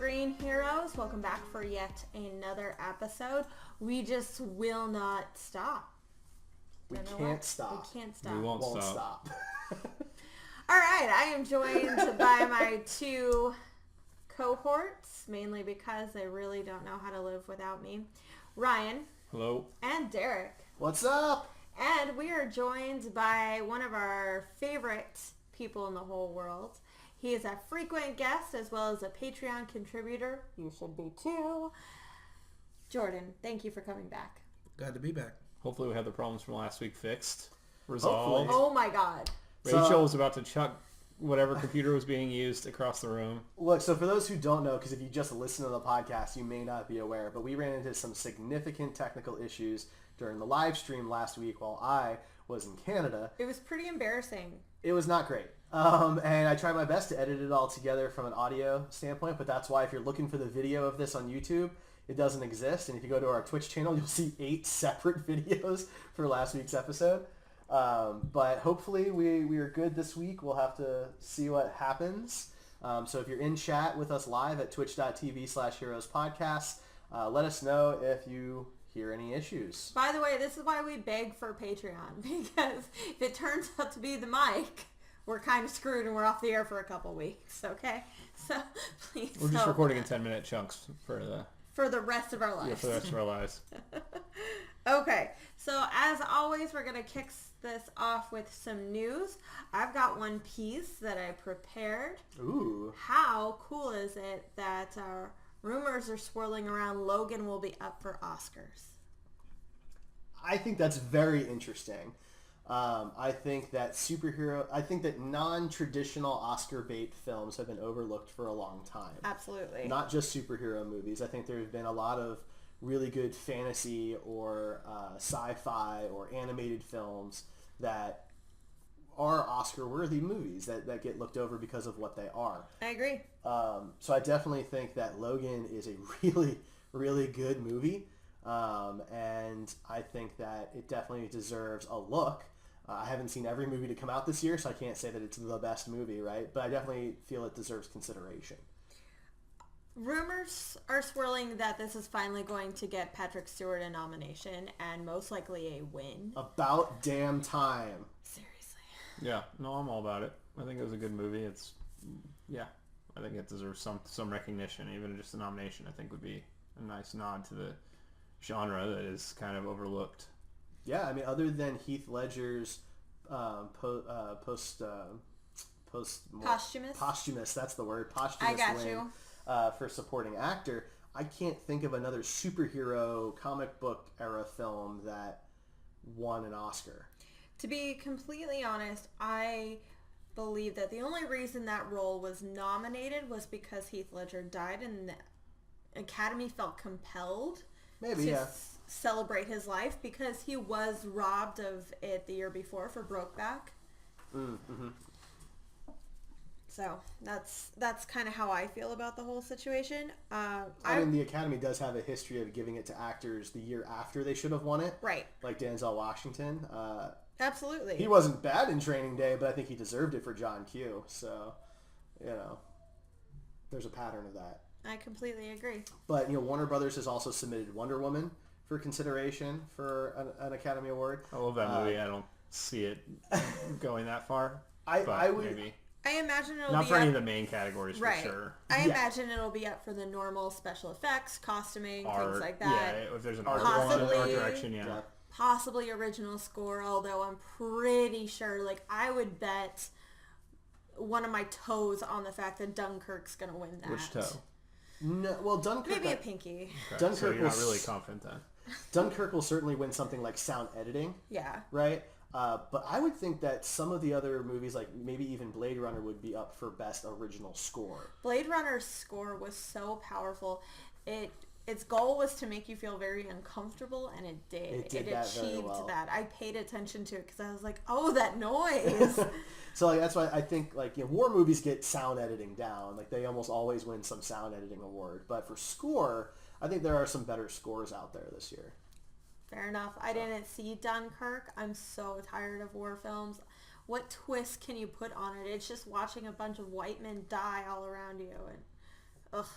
Green Heroes, welcome back for yet another episode. We just will not stop. We can't stop. We can't stop. We won't stop. All right, I am joined by my two cohorts, mainly because they really don't know how to live without me. Ryan. Hello. And Derek. What's up? And we are joined by one of our favorite people in the whole world. He is a frequent guest as well as a Patreon contributor. You should be too. Jordan, thank you for coming back. Glad to be back. Hopefully we have the problems from last week fixed. Resolved. Oh my god. Rachel was about to chuck whatever computer was being used across the room. Look, so for those who don't know, because if you just listen to the podcast, you may not be aware, but we ran into some significant technical issues during the live stream last week while I was in Canada. It was pretty embarrassing. It was not great. And I tried my best to edit it all together from an audio standpoint, but that's why if you're looking for the video of this on YouTube, it doesn't exist. And if you go to our Twitch channel, you'll see 8 separate videos for last week's episode. But hopefully we are good this week. We'll have to see what happens. So if you're in chat with us live at twitch.tv/heroespodcast, let us know if you hear any issues. By the way, this is why we beg for Patreon, because if it turns out to be the mic, we're kind of screwed and we're off the air for a couple weeks, okay? So please We're just recording in 10-minute chunks for the rest of our lives. Yeah, for the rest of our lives. Okay, so as always, we're going to kick this off with some news. I've got one piece that I prepared. Ooh. How cool is it that rumors are swirling around Logan will be up for Oscars? I think that's very interesting. I think that non-traditional Oscar bait films have been overlooked for a long time. Absolutely. Not just superhero movies. I think there have been a lot of really good fantasy or sci-fi or animated films that are Oscar-worthy movies that get looked over because of what they are. I agree. So I definitely think that Logan is a really, really good movie. And I think that it definitely deserves a look. I haven't seen every movie to come out this year, so I can't say that it's the best movie, right? But I definitely feel it deserves consideration. Rumors are swirling that this is finally going to get Patrick Stewart a nomination and most likely a win. About damn time. Seriously. Yeah, no, I'm all about it. I think it was a good movie. I think it deserves some recognition. Even just a nomination, I think, would be a nice nod to the genre that is kind of overlooked. Yeah, I mean, other than Heath Ledger's posthumous, that's the word, posthumous I got win you. For supporting actor, I can't think of another superhero comic book era film that won an Oscar. To be completely honest, I believe that the only reason that role was nominated was because Heath Ledger died and the Academy felt compelled to celebrate his life because he was robbed of it the year before for Brokeback. Mm-hmm. So that's kind of how I feel about the whole situation. I mean, the Academy does have a history of giving it to actors the year after they should have won it. Right. Like Denzel Washington. Absolutely. He wasn't bad in Training Day, but I think he deserved it for John Q. So, there's a pattern of that. I completely agree. But, Warner Brothers has also submitted Wonder Woman for consideration for an Academy Award. I love that movie. I don't see it going that far. Maybe. I imagine it'll not be for any up, of the main categories for sure. I imagine it'll be up for the normal special effects, costuming, things like that. Yeah, if there's an art direction, yeah. Possibly original score, although I'm pretty sure, I would bet one of my toes on the fact that Dunkirk's going to win that. Which toe? No, well, Dunkirk... Maybe a pinky. Okay. Dunkirk so you're not really confident then. Dunkirk will certainly win something like sound editing. Yeah. Right? But I would think that some of the other movies, like maybe even Blade Runner, would be up for best original score. Blade Runner's score was so powerful. Its goal was to make you feel very uncomfortable, and it did. It achieved that. I paid attention to it because I was like, oh, that noise. So that's why I think war movies get sound editing down. They almost always win some sound editing award. But for score, I think there are some better scores out there this year. Fair enough. I didn't see Dunkirk. I'm so tired of war films. What twist can you put on it? It's just watching a bunch of white men die all around you. And ugh.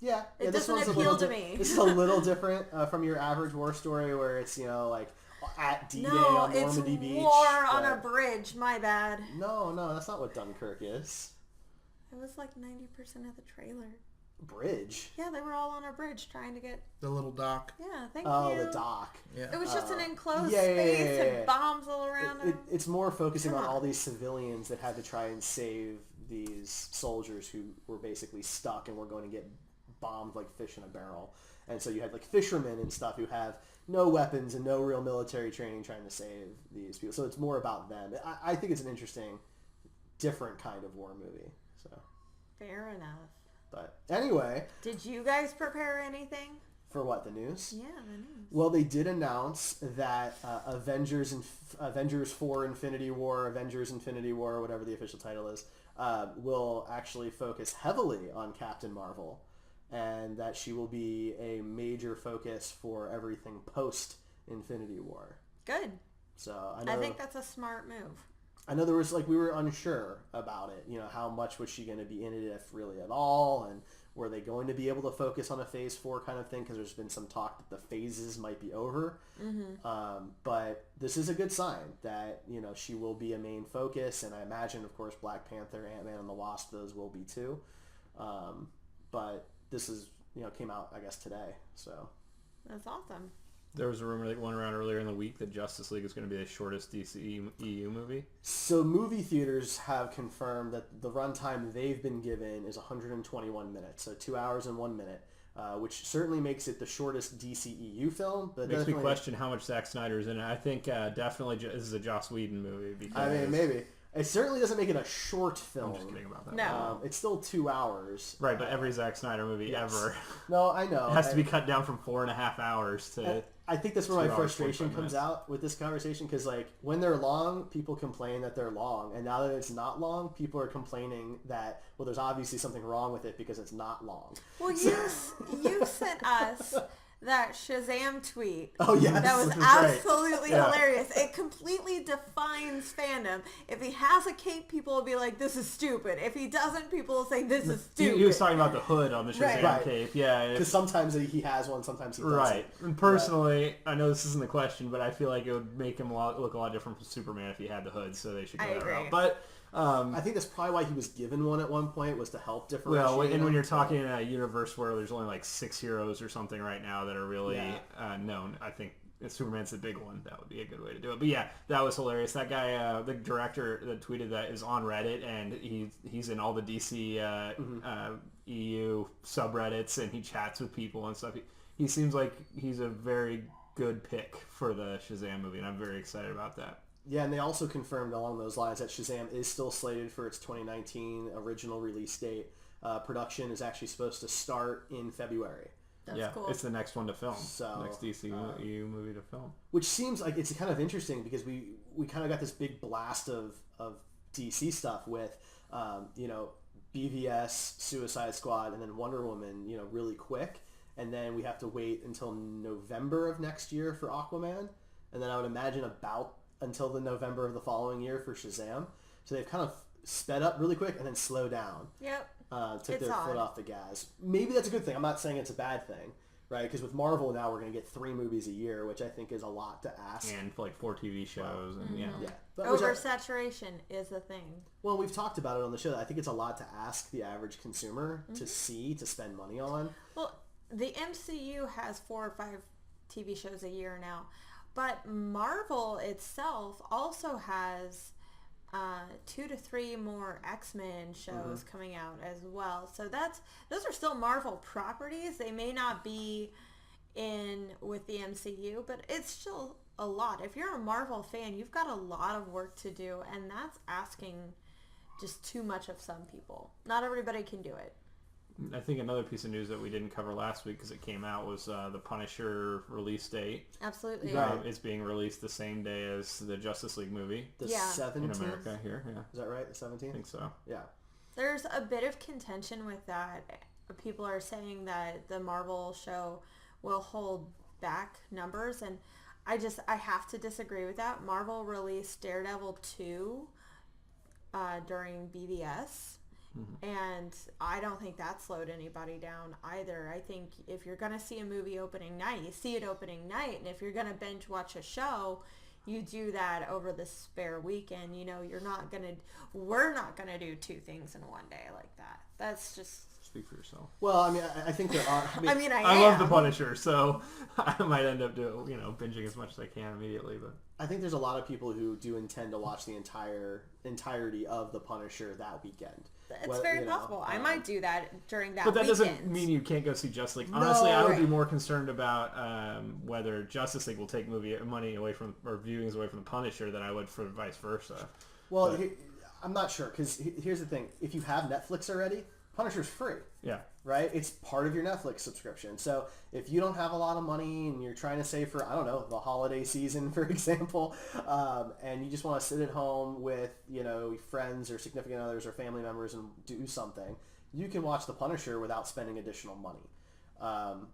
Yeah, It this doesn't one's appeal to me. This is a little different from your average war story where it's, you know, like at D-Day No, on it's Normandy Beach. war on a bridge. My bad. No, that's not what Dunkirk is. It was like 90% of the trailer. Bridge? Yeah, they were all on a bridge trying to get... The little dock. Yeah, thank you. Oh, the dock. Yeah. It was just an enclosed yeah, space and bombs all around them. It's more focusing Come on on. all these civilians that had to try and save these soldiers who were basically stuck and were going to get bombed like fish in a barrel. And so you had like fishermen and stuff who have no weapons and no real military training trying to save these people. So it's more about them. I think it's an interesting, different kind of war movie. So Fair enough. But anyway. Did you guys prepare anything? For what, the news? Yeah, the news. Well, they did announce that Avengers 4 Infinity War, whatever the official title is, will actually focus heavily on Captain Marvel, and that she will be a major focus for everything post Infinity War. Good. So I think that's a smart move. I know there was we were unsure about it. You know, how much was she going to be in it, if really at all, and were they going to be able to focus on a Phase 4 kind of thing? Because there's been some talk that the phases might be over. Mm-hmm. But this is a good sign that, you know, she will be a main focus, and I imagine, of course, Black Panther, Ant-Man and the Wasp, those will be too. But this is, you know, came out, I guess, today. So That's awesome. There was a rumor that went around earlier in the week that Justice League is going to be the shortest DCEU movie. So movie theaters have confirmed that the runtime they've been given is 121 minutes, so 2 hours and 1 minute, which certainly makes it the shortest DCEU film. But makes me question how much Zack Snyder is in it. I think definitely this is a Joss Whedon movie. Because I mean, maybe. It certainly doesn't make it a short film. I'm just kidding about that. No. It's still 2 hours. Right, but every Zack Snyder movie ever No, I know. it has to be cut down from 4.5 hours to... I think that's where 2 my hours, frustration 45 comes minutes. out with this conversation, because like when they're long, people complain that they're long, and now that it's not long, people are complaining that, well, there's obviously something wrong with it because it's not long. Well, you sent us that Shazam tweet. Oh yes, That was This is great. absolutely Yeah. hilarious. It completely defines fandom. If he has a cape, people will be like, this is stupid. If he doesn't, people will say, this is stupid. He was talking about the hood on the Shazam Right. cape. Yeah. because sometimes he has one, sometimes he doesn't. Right. And personally, I know this isn't the question, but I feel like it would make him look a lot different from Superman if he had the hood, so they should go I that agree. route. But... I think that's probably why he was given one at one point, was to help differentiate. Well, and him. when you're talking in a universe where there's only like 6 heroes or something right now that are really known, I think if Superman's the big one, that would be a good way to do it. But yeah, that was hilarious. That guy, the director that tweeted that, is on Reddit, and he's in all the DC EU subreddits, and he chats with people and stuff. He seems like he's a very good pick for the Shazam movie, and I'm very excited about that. Yeah, and they also confirmed along those lines that Shazam is still slated for its 2019 original release date. Production is actually supposed to start in February. That's cool. It's the next one to film. So, next DCU movie to film. Which seems like it's kind of interesting, because we kind of got this big blast of DC stuff with, you know, BVS, Suicide Squad, and then Wonder Woman, you know, really quick. And then we have to wait until November of next year for Aquaman. And then I would imagine about until the November of the following year for Shazam. So they've kind of sped up really quick and then slowed down. Yep. Took It's their odd. foot off the gas. Maybe that's a good thing. I'm not saying it's a bad thing, right? Because with Marvel now we're going to get 3 movies a year, which I think is a lot to ask. And like 4 TV shows. And Yeah. But which Oversaturation is a thing. well, we've talked about it on the show. I think it's a lot to ask the average consumer to spend money on. Well, the MCU has 4 or 5 TV shows a year now, but Marvel itself also has 2 to 3 more X-Men shows coming out as well. So those are still Marvel properties. They may not be in with the MCU, but it's still a lot. If you're a Marvel fan, you've got a lot of work to do, and that's asking just too much of some people. Not everybody can do it. I think another piece of news that we didn't cover last week because it came out was the Punisher release date. Absolutely. Right. Is being released the same day as the Justice League movie The Yeah. 17th? in America here. Yeah, Is that right? The I 17th? think so. Yeah. There's a bit of contention with that. People are saying that the Marvel show will hold back numbers, and I have to disagree with that. Marvel released Daredevil 2 during BVS, And I don't think that slowed anybody down either. I think if you're going to see a movie opening night, you see it opening night. And if you're going to binge watch a show, you do that over the spare weekend. You know, we're not going to do two things in one day like that. That's just... Speak for yourself. Well, I mean, I think there are... I love The Punisher, so I might end up binging as much as I can immediately. But I think there's a lot of people who do intend to watch the entirety of The Punisher that weekend. It's very possible. I might do that during that But that weekend. doesn't mean you can't go see Justice League. Honestly, I would be more concerned about whether Justice League will take money away from, or viewings away from The Punisher than I would for vice versa. Well, I'm not sure, because here's the thing. If you have Netflix already, Punisher's free. Yeah. Right? It's part of your Netflix subscription. So if you don't have a lot of money and you're trying to save for, I don't know, the holiday season, for example, and you just want to sit at home with, friends or significant others or family members and do something, you can watch The Punisher without spending additional money.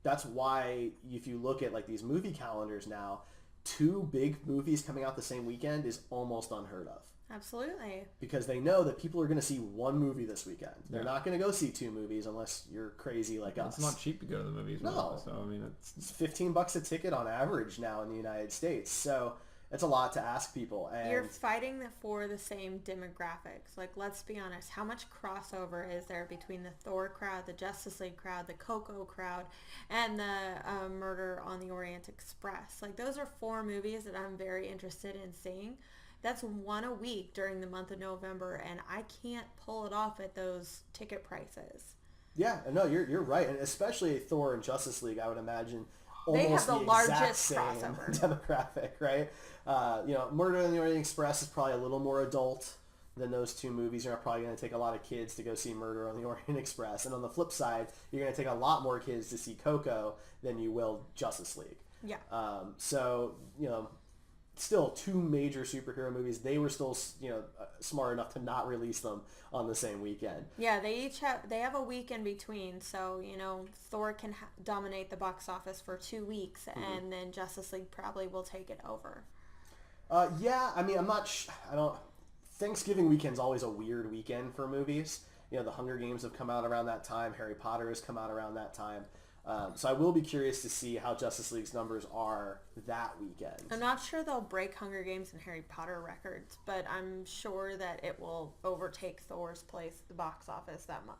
That's why if you look at like these movie calendars now, 2 big movies coming out the same weekend is almost unheard of. Absolutely. Because they know that people are going to see 1 movie this weekend. They're not going to go see 2 movies unless you're crazy like us. It's not cheap to go to the movies. No. So, I mean, it's $15 a ticket on average now in the United States. So it's a lot to ask people. And you're fighting for the same demographics. Like, let's be honest. How much crossover is there between the Thor crowd, the Justice League crowd, the Coco crowd, and the Murder on the Orient Express? Like, those are 4 movies that I'm very interested in seeing. That's 1 a week during the month of November, and I can't pull it off at those ticket prices. Yeah, no, you're right, and especially Thor and Justice League, I would imagine they almost have the largest crossover demographic, right? Murder on the Orient Express is probably a little more adult than those 2 movies. You're probably going to take a lot of kids to go see Murder on the Orient Express, and on the flip side, you're going to take a lot more kids to see Coco than you will Justice League. Yeah. Still 2 major superhero movies. They were still, smart enough to not release them on the same weekend. Yeah, they have a week in between, so Thor can dominate the box office for 2 weeks, and then Justice League probably will take it over. I'm not. I don't. Thanksgiving weekend's always a weird weekend for movies. The Hunger Games have come out around that time. Harry Potter has come out around that time. So I will be curious to see how Justice League's numbers are that weekend. I'm not sure they'll break Hunger Games and Harry Potter records, but I'm sure that it will overtake Thor's place at the box office that month.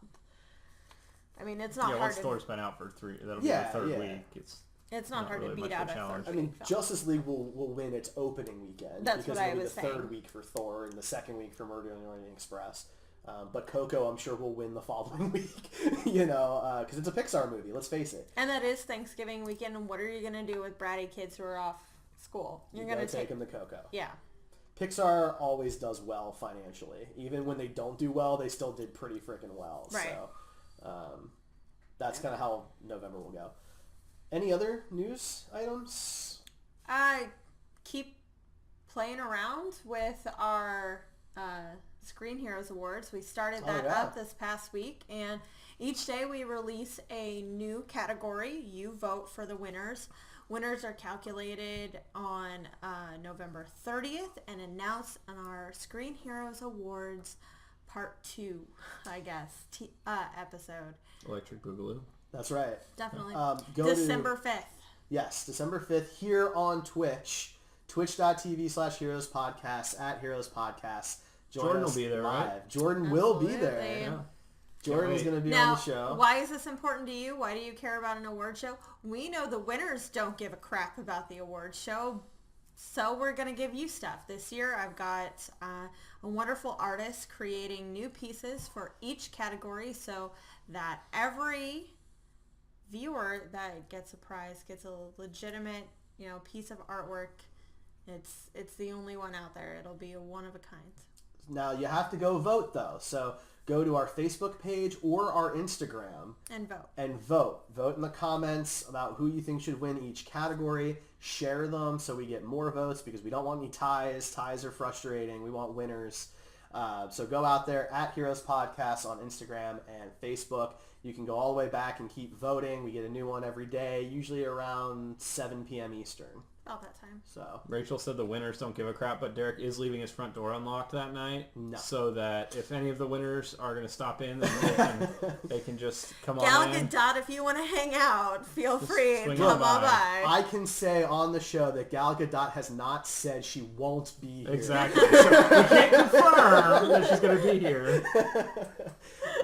I mean, it's not hard once to... Thor's been out for 3, that'll be the 3rd week. It's not hard really to beat out a challenge. third I mean, week film. Justice League will win its opening weekend. That's because what I it'll be was the saying. 3rd week for Thor and the 2nd week for Murder on the Orient Express. But Coco, I'm sure, will win the following week, because it's a Pixar movie, let's face it. And that is Thanksgiving weekend, and what are you going to do with bratty kids who are off school? You're going to take them to Coco. Yeah. Pixar always does well financially. Even when they don't do well, they still did pretty freaking well. Right. So that's kind of how November will go. Any other news items? Keep playing around with our... Screen Heroes Awards. We started that up this past week, and each day we release a new category. You vote for the winners. Winners are calculated on November 30th and announced on our Screen Heroes Awards Part 2, I guess, episode. Electric Boogaloo. That's right. Definitely. December 5th. Yes, December 5th here on Twitch. Twitch.tv/Heroes Podcast @Heroes Podcast. Jordan will be there, live. right? Jordan will be there. Yeah. Jordan's going to be now, on the show. Why is this important to you? Why do you care about an award show? We know the winners don't give a crap about the award show, so we're going to give you stuff. This year I've got a wonderful artist creating new pieces for each category so that every viewer that gets a prize gets a legitimate, piece of artwork. It's the only one out there. It'll be a one of a kind. Now, you have to go vote, though. So go to our Facebook page or our Instagram. And vote. Vote in the comments about who you think should win each category. Share them so we get more votes because we don't want any ties. Ties are frustrating. We want winners. So go out there @Heroes Podcast on Instagram and Facebook. You can go all the way back and keep voting. We get a new one every day, usually around 7 p.m. Eastern. About that time. So Rachel said the winners don't give a crap, but Derek is leaving his front door unlocked that night. No. So that if any of the winners are going to stop in, then they can just come Gal on in. Gadot, if you want to hang out, feel free and swing come on on by. by. I can say on the show that Gal Gadot has not said she won't be here. Exactly. So we can't confirm that she's going to be here.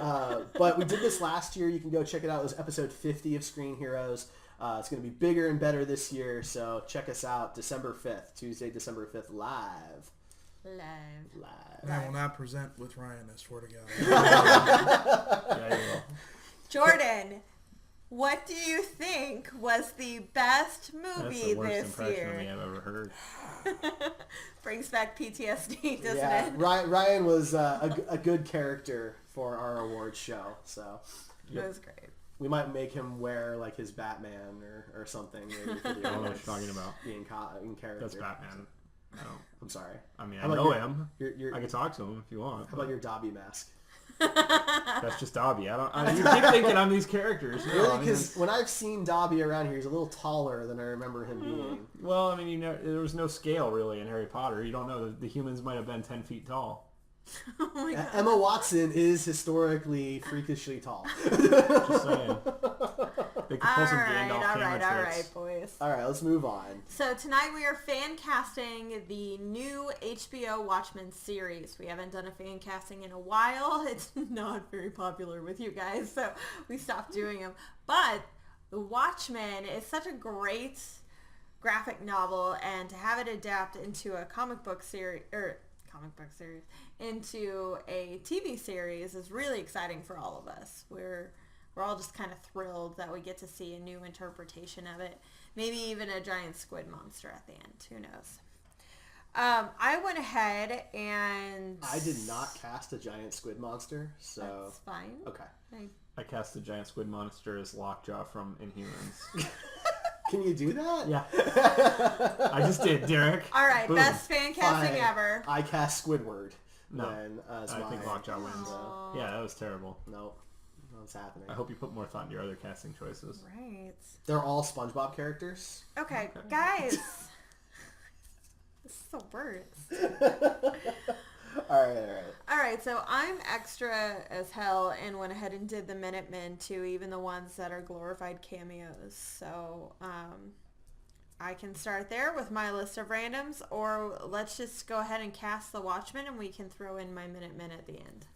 But we did this last year. You can go check it out. It was episode 50 of Screen Heroes. It's going to be bigger and better this year, so check us out December 5th, Tuesday, December 5th, live. And I will not present with Ryan, I swear to God. Yeah, you will. Jordan, what do you think was the best That's movie the worst this impression of me year? I've ever heard. Brings back PTSD, doesn't Yeah, it? Ryan was a good character for our awards show, so It was great. we might make him wear like his Batman or something. Maybe for the I don't know what awards, you're talking about. being in character. That's Batman. No. I'm sorry. I mean, How I about know your- him. Your, I can talk to him if you want. how about your Dobby mask? That's just Dobby. You keep thinking I'm these characters. No, Really? I mean, Because when I've seen Dobby around here, he's a little taller than I remember him being. well, I mean, there was no scale really in Harry Potter. You don't know. The humans might have been 10 feet tall. Oh my God. Emma Watson is historically freakishly tall. Just saying. They could pull some Gandalf all camera right, tricks. boys. All right, let's move on. So tonight we are fan casting the new HBO Watchmen series. We haven't done a fan casting in a while. It's not very popular with you guys, so we stopped doing them. But the Watchmen is such a great graphic novel, and to have it adapt into a comic book series into a TV series is really exciting for all of us. We're all just kind of thrilled that we get to see a new interpretation of it. Maybe even a giant squid monster at the end. Who knows? I went ahead and... I did not cast a giant squid monster, so... That's fine. Okay. I cast the giant squid monster as Lockjaw from Inhumans. Can you do that? Yeah. I just did, Derek. All right, Boom. best fan casting Fine. ever. I cast Squidward. No. Then, as I think my- Lockjaw wins. Aw. Yeah, that was terrible. No, what's happening? I hope you put more thought into your other casting choices. Right. They're all SpongeBob characters. Okay, guys. This is the worst. All right. All right, so I'm extra as hell and went ahead and did the Minutemen too, even the ones that are glorified cameos. So I can start there with my list of randoms, or let's just go ahead and cast the Watchmen and we can throw in my Minutemen at the end.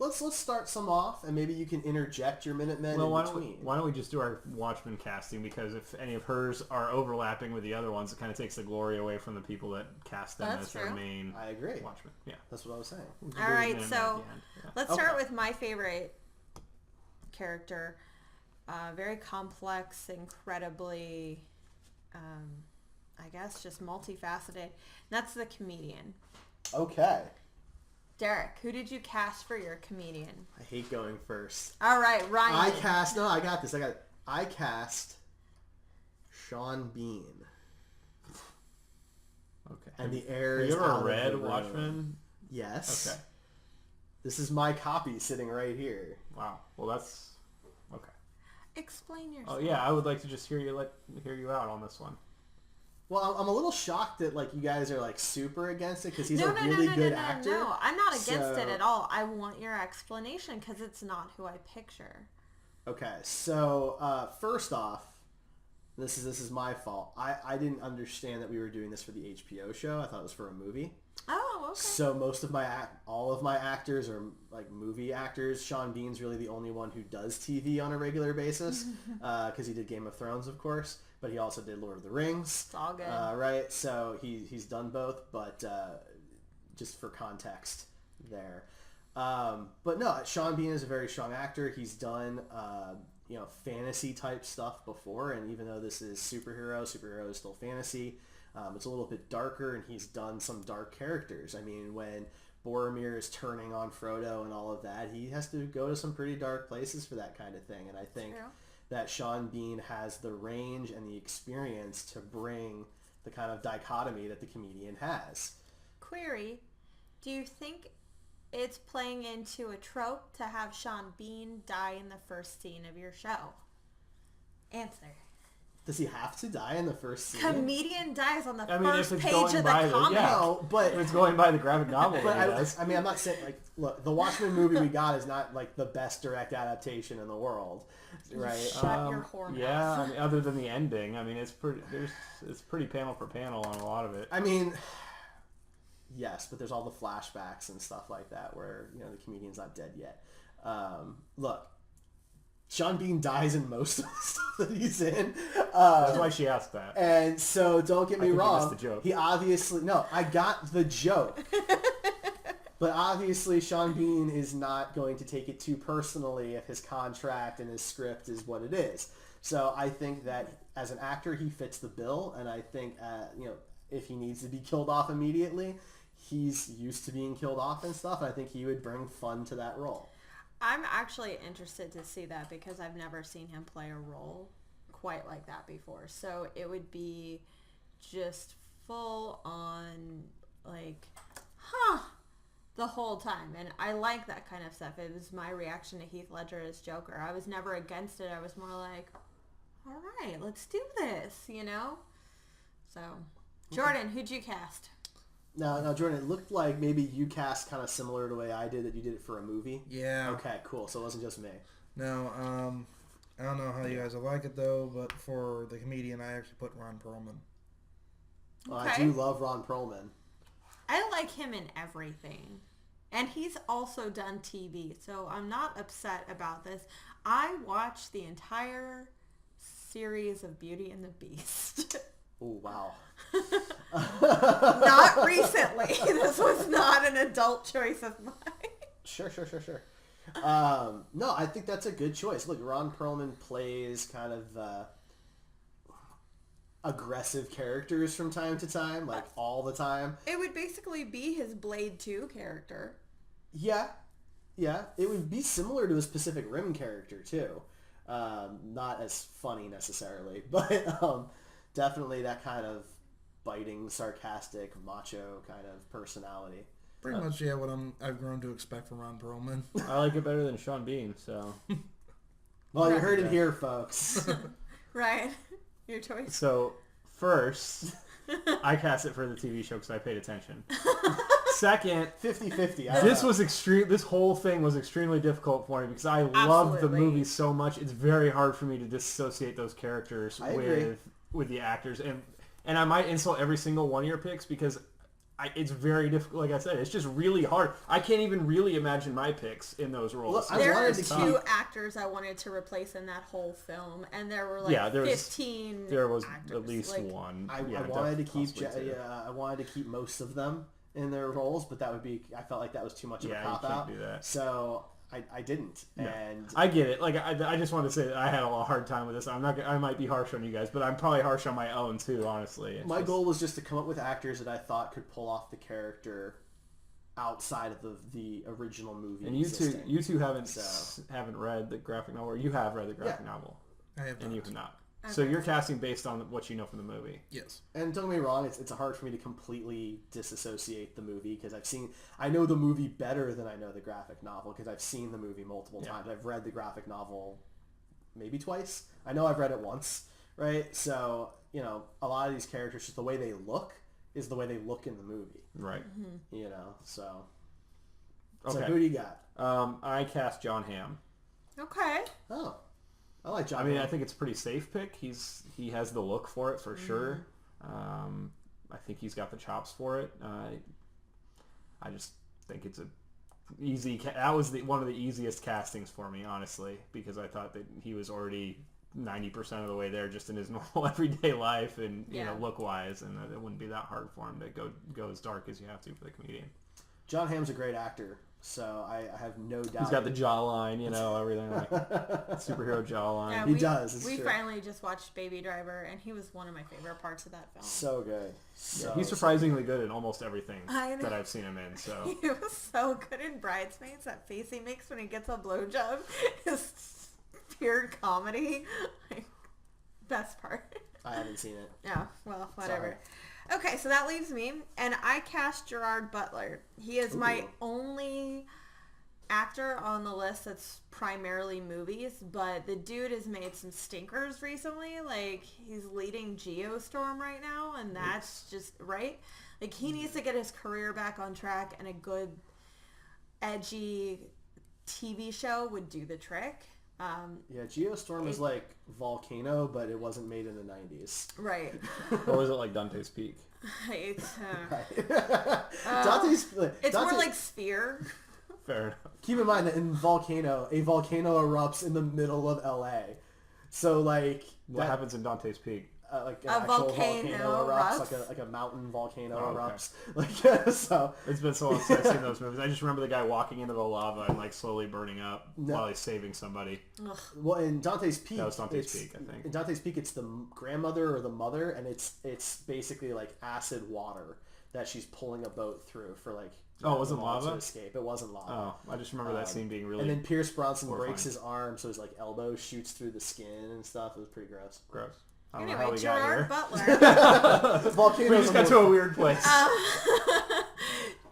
Let's start some off, and maybe you can interject your Minutemen Well, in between. why don't we just do our Watchmen casting? Because if any of hers are overlapping with the other ones, it kind of takes the glory away from the people that cast them That's as their true. main I agree. Watchmen. Yeah. That's what I was saying. We can All do the right, Minutemen so at the end. Yeah. let's start Okay. with my favorite character. Very complex, incredibly, I guess, just multifaceted. And that's the comedian. Okay. Derek, who did you cast for your comedian? I hate going first. All right, Ryan. I got this. I cast Sean Bean. Okay. And the air Have is you out ever of read the room. Watchmen? Yes. Okay. This is my copy sitting right here. Wow. Well, that's okay. Explain yourself. Oh yeah, I would like to just hear you out on this one. Well, I'm a little shocked that like you guys are like super against it because he's No, a really good no, actor. No, I'm not against it So- at all. I want your explanation because it's not who I picture. Okay, so first off, this is my fault. I didn't understand that we were doing this for the HBO show. I thought it was for a movie. Oh, okay. So all of my actors are like movie actors. Sean Bean's really the only one who does TV on a regular basis because he did Game of Thrones, of course, but he also did Lord of the Rings. It's all good. Right? So he's done both, but just for context there. But no, Sean Bean is a very strong actor. He's done fantasy type stuff before, and even though this is superhero is still fantasy. It's a little bit darker, and he's done some dark characters. I mean, when Boromir is turning on Frodo and all of that, he has to go to some pretty dark places for that kind of thing. And I think True. that Sean Bean has the range and the experience to bring the kind of dichotomy that the comedian has. Query, do you think it's playing into a trope to have Sean Bean die in the first scene of your show? Answer. Does he have to die in the first scene? Comedian dies on the if first it's page going of the by comic. No, but If it's going by the graphic novel, but then he does. I mean, I'm not saying like, look, the Watchmen movie we got is not like the best direct adaptation in the world, right? Shut your whore mouth. Yeah, I mean, other than the ending, I mean, it's pretty panel for panel on a lot of it. I mean, yes, but there's all the flashbacks and stuff like that where the comedian's not dead yet. Look, Sean Bean dies in most of the stuff that he's in. That's why she asked that. And so, don't get me I think you wrong. missed the joke. He obviously... No, I got the joke. But obviously, Sean Bean is not going to take it too personally if his contract and his script is what it is. So I think that as an actor, he fits the bill. And I think, if he needs to be killed off immediately, he's used to being killed off and stuff. And I think he would bring fun to that role. I'm actually interested to see that because I've never seen him play a role quite like that before. So it would be just full on the whole time. And I like that kind of stuff. It was my reaction to Heath Ledger as Joker. I was never against it. I was more like, all right, let's do this, So, Jordan, who'd you cast? Now, Jordan, it looked like maybe you cast kind of similar to the way I did, that you did it for a movie. Yeah. Okay, cool. So it wasn't just me. No, I don't know how you guys will like it, though, but for the comedian, I actually put Ron Perlman. Well, Okay. I do love Ron Perlman. I like him in everything. And he's also done TV, so I'm not upset about this. I watched the entire series of Beauty and the Beast. Oh, wow. Not recently. This was not an adult choice of mine. Sure. No, I think that's a good choice. Look, Ron Perlman plays kind of aggressive characters from time to time, like all the time. It would basically be his Blade 2 character. Yeah. It would be similar to his Pacific Rim character, too. Not as funny necessarily, but definitely that kind of biting, sarcastic, macho kind of personality. Pretty much, yeah, what I've grown to expect from Ron Perlman. I like it better than Sean Bean, so... Well, you heard it here, folks. Right. Your choice. So, first, I cast it for the TV show because I paid attention. Second, 50-50. this whole thing was extremely difficult for me because I love the Absolutely. movie so much. It's very hard for me to disassociate those characters I agree. with the actors. And I might insult every single one of your picks because it's very difficult. Like I said, it's just really hard. I can't even really imagine my picks in those roles. Look, I There wanted were to two actors I wanted to replace in that whole film, and there were there was 15 There was actors. at least one. I wanted to keep most of them in their roles, but I felt like that was too much of a Yeah, you cop can't out. do that. So I didn't. No. And I get it. Like I just want to say that I had a hard time with this. I might be harsh on you guys, but I'm probably harsh on my own too. Honestly, my goal was just to come up with actors that I thought could pull off the character outside of the original movie. And you two haven't read the graphic novel. Or you have read the graphic novel, I have and not. you have not. Okay. So you're casting based on what you know from the movie. Yes. And don't get me wrong, it's hard for me to completely disassociate the movie because I know the movie better than I know the graphic novel because I've seen the movie multiple times. I've read the graphic novel maybe twice. I know I've read it once, right? So, a lot of these characters, just the way they look is the way they look in the movie, Right. so. Okay. So who do you got? I cast John Hamm. Okay. Oh, I like John. I mean, Hamm. I think it's a pretty safe pick. He has the look for it for sure. I think he's got the chops for it. I just think it's a easy. That was one of the easiest castings for me, honestly, because I thought that he was already 90% of the way there just in his normal everyday life and look wise, and it wouldn't be that hard for him to go as dark as you have to for the comedian. John Hamm's a great actor, so I have no doubt. He's got the jawline, everything like superhero jawline. Yeah, He does, it's We true. finally just watched Baby Driver, and he was one of my favorite parts of that film. So good. He's surprisingly good in almost everything I know. that I've seen him in. So He was so good in Bridesmaids. That face he makes when he gets a blowjob is pure comedy. Best part. I haven't seen it. Yeah, well, whatever. Okay, so that leaves me, and I cast Gerard Butler. He is my only actor on the list that's primarily movies, but the dude has made some stinkers recently. Like, he's leading Geostorm right now, and that's just, right? Like, he needs to get his career back on track, and a good, edgy TV show would do the trick. Yeah, Geostorm is like Volcano, but it wasn't made in the 90s. Right. Or was it like Dante's Peak? It's, Dante's... it's more like Sphere. Fair enough. Keep in mind that in Volcano, a volcano erupts in the middle of LA. So, like... What happens in Dante's Peak? Like an actual volcano erupts. Like a mountain volcano erupts. Like, so... It's been so long since I've seen those movies. I just remember the guy walking into the lava and, like, slowly burning up while he's saving somebody. Ugh. Well, in Dante's Peak... That was Dante's Peak, I think. In Dante's Peak, it's the grandmother or the mother, and it's basically, like, acid water that she's pulling a boat through for, like... Oh, it wasn't lava? To escape. It wasn't lava. Oh, I just remember that scene being really... And then Pierce Brosnan horrifying. breaks his arm, so his, like, elbow shoots through the skin and stuff. It was pretty gross. Gross. I don't know how Anyway, we got here. Gerard Butler. Volcanoes We just got to a weird place.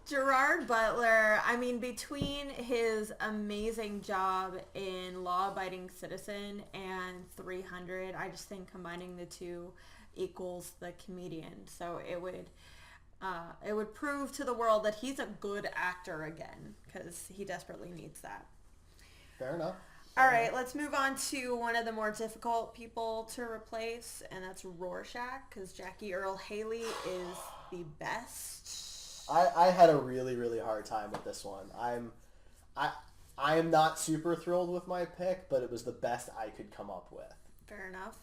Gerard Butler, I mean, between his amazing job in Law Abiding Citizen and 300, I just think combining the two equals the comedian. So it would prove to the world that he's a good actor again, because he desperately needs that. Fair enough. All right, let's move on to one of the more difficult people to replace, and that's Rorschach, because Jackie Earle Haley is the best. I had a really, really hard time with this one. I am not super thrilled with my pick, but it was the best I could come up with. Fair enough.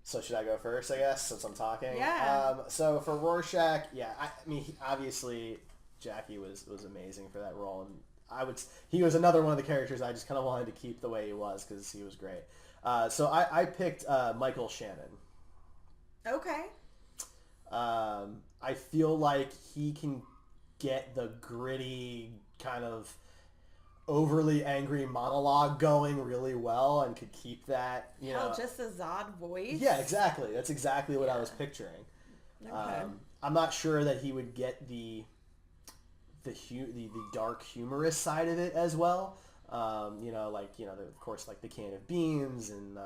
So should I go first, I guess, since I'm talking? Yeah. So for Rorschach, yeah, I mean, obviously Jackie was amazing for that role, and he was another one of the characters I just kind of wanted to keep the way he was because he was great. So I picked Michael Shannon. Okay. I feel like he can get the gritty kind of overly angry monologue going really well and could keep that, just a Zod voice? Yeah, exactly. That's exactly what I was picturing. Okay. I'm not sure that he would get the dark humorous side of it as well. Of course, like the can of beans and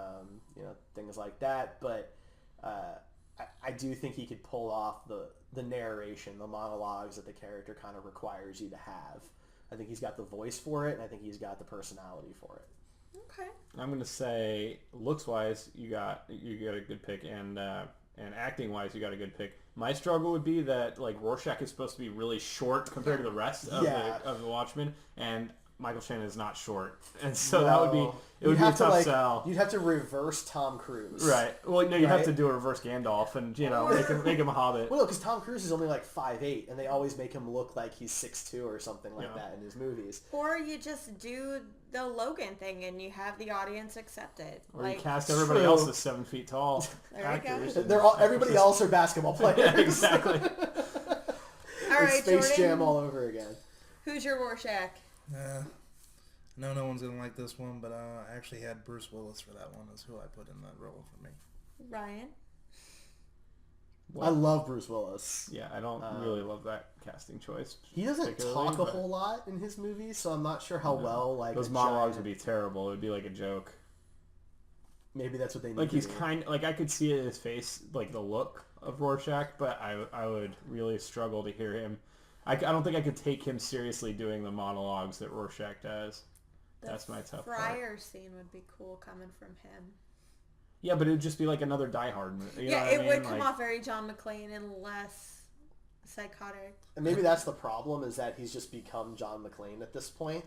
things like that. But I do think he could pull off the narration, the monologues that the character kind of requires you to have. I think he's got the voice for it, and I think he's got the personality for it. Okay. I'm gonna say, looks wise, you got a good pick, and acting wise, you got a good pick. My struggle would be that like Rorschach is supposed to be really short compared to the rest of the Watchmen, and Michael Shannon is not short, and so that would be a tough sell. You'd have to reverse Tom Cruise, right? Well, no, you have to do a reverse Gandalf, and make him a hobbit. Well, no, because Tom Cruise is only like 5'8", and they always make him look like he's 6'2" or something like that in his movies. Or you just do the Logan thing, and you have the audience accept it. Or you cast everybody else as 7 feet tall actors. Everybody else are basketball players. Yeah, exactly. All right, Space Jordan, Jam all over again. Who's your Rorschach? No one's gonna like this one, but I actually had Bruce Willis for that one as who I put in that role for me. Ryan? I love Bruce Willis. Yeah, I don't really love that casting choice. He doesn't talk a whole lot in his movies, so I'm not sure how well those monologues would be terrible. It would be like a joke. Maybe that's what they need. Like to he's do. I could see it in his face, like the look of Rorschach, but I would really struggle to hear him. I don't think I could take him seriously doing the monologues that Rorschach does. That's my tough part. The Friar scene would be cool coming from him. Yeah, but it would just be like another Die Hard movie. You know what I mean? Would come off very John McClane and less psychotic. And maybe that's the problem, is that he's just become John McClane at this point,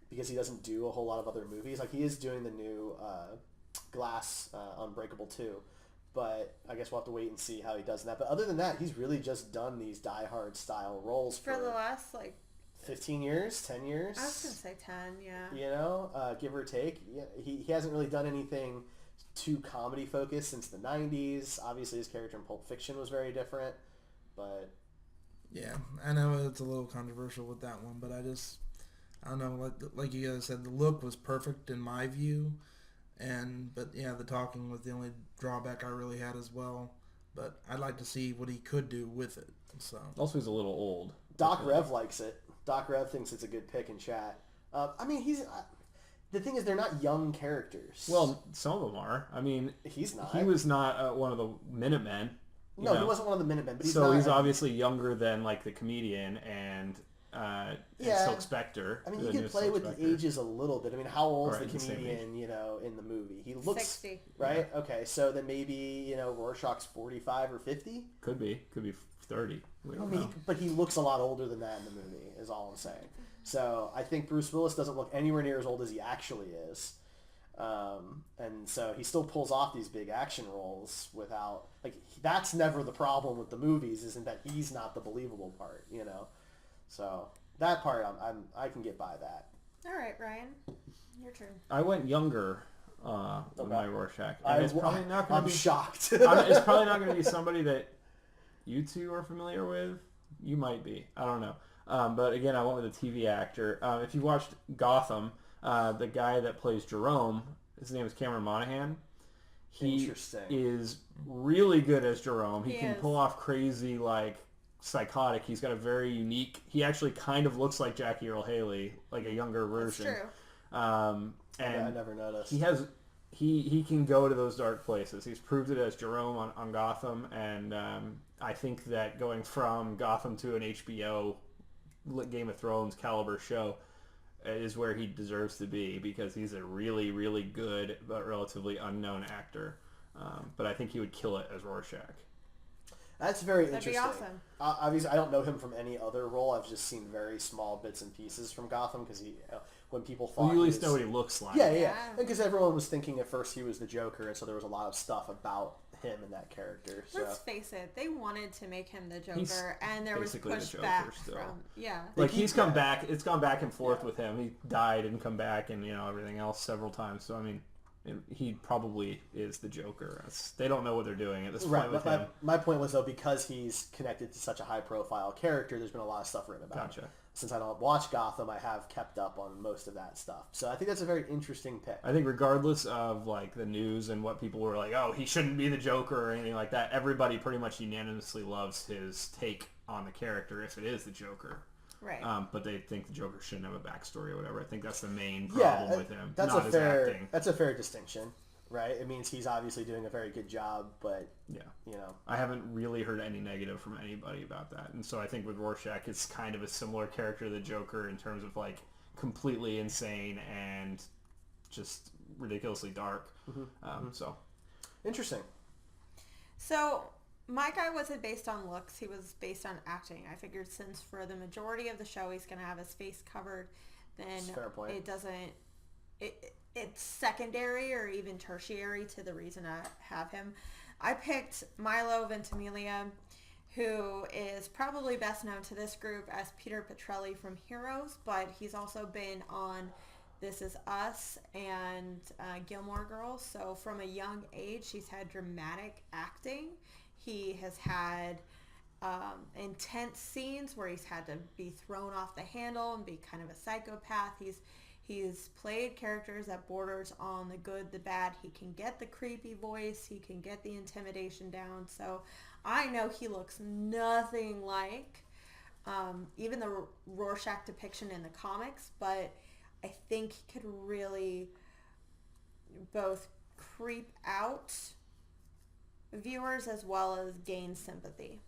because he doesn't do a whole lot of other movies. Like, he is doing the new Glass Unbreakable 2, but I guess we'll have to wait and see how he does in that. But other than that, he's really just done these Die Hard style roles for the last 15 years, 10 years. I was gonna say 10, yeah. Give or take. Yeah, he hasn't really done anything too comedy focused since the 90s. Obviously, his character in Pulp Fiction was very different, but yeah, I know it's a little controversial with that one, but I don't know. Like you guys said, the look was perfect in my view, But yeah, the talking was the only drawback I really had as well. But I'd like to see what he could do with it. So Also, he's a little old. Doc Rev likes it. Doc Rev thinks it's a good pick in chat. I mean, the thing is, they're not young characters. Well, some of them are. I mean, he's not. He was not one of the Minutemen. No, he wasn't one of the Minutemen. But he's obviously younger than like the comedian and Silk Spectre. I mean, you could play with the ages a little bit. I mean, how old is the comedian? In the movie, he looks 60. Right. Yeah. Okay, so then maybe Rorschach's 45 or 50. Could be 30. We don't know. But he looks a lot older than that in the movie. Is all I'm saying. So I think Bruce Willis doesn't look anywhere near as old as he actually is. And so he still pulls off these big action roles without that's never the problem with the movies, isn't that he's not the believable part, So that part I can get by that. All right, Ryan, your turn. I went younger with my Rorschach. I'm shocked. It's probably not going to be somebody that you two are familiar with. You might be. I don't know. But again, I went with a TV actor. If you watched Gotham, the guy that plays Jerome, his name is Cameron Monaghan. He is really good as Jerome. He can pull off crazy, psychotic. He's got a very unique... He actually kind of looks like Jackie Earle Haley, like a younger version. That's true. I never noticed. He can go to those dark places. He's proved it as Jerome on Gotham, and I think that going from Gotham to an HBO Game of Thrones caliber show is where he deserves to be, because he's a really, really good but relatively unknown actor. But I think he would kill it as Rorschach. That's very That'd interesting. That'd be awesome. Obviously, I don't know him from any other role. I've just seen very small bits and pieces from Gotham because when people thought you at least know what he looks like. Yeah. Because everyone was thinking at first he was the Joker, and so there was a lot of stuff about him and that character. So. Let's face it, they wanted to make him the Joker, and there was pushback from he's come back. It's gone back and forth with him. He died and come back, and everything else several times. So I mean, he probably is the Joker. They don't know what they're doing at this point with him. My point was, though, because he's connected to such a high-profile character, there's been a lot of stuff written about him. Since I don't watch Gotham, I have kept up on most of that stuff. So I think that's a very interesting pick. I think regardless of the news and what people were like, oh, he shouldn't be the Joker or anything like that, everybody pretty much unanimously loves his take on the character if it is the Joker. Right. But they think the Joker shouldn't have a backstory or whatever. I think that's the main problem with him. That's a fair distinction, right? It means he's obviously doing a very good job, but I haven't really heard any negative from anybody about that. And so I think with Rorschach, it's kind of a similar character to the Joker in terms of completely insane and just ridiculously dark. So interesting. So my guy wasn't based on looks. He was based on acting. I figured since for the majority of the show he's going to have his face covered, then it doesn't... It's secondary or even tertiary to the reason I have him. I picked Milo Ventimiglia, who is probably best known to this group as Peter Petrelli from Heroes, but he's also been on This Is Us and Gilmore Girls. So from a young age, he's had dramatic acting. He has had intense scenes where he's had to be thrown off the handle and be kind of a psychopath. He's played characters that borders on the good, the bad. He can get the creepy voice. He can get the intimidation down. So I know he looks nothing like even the Rorschach depiction in the comics, but I think he could really both creep out viewers as well as gain sympathy.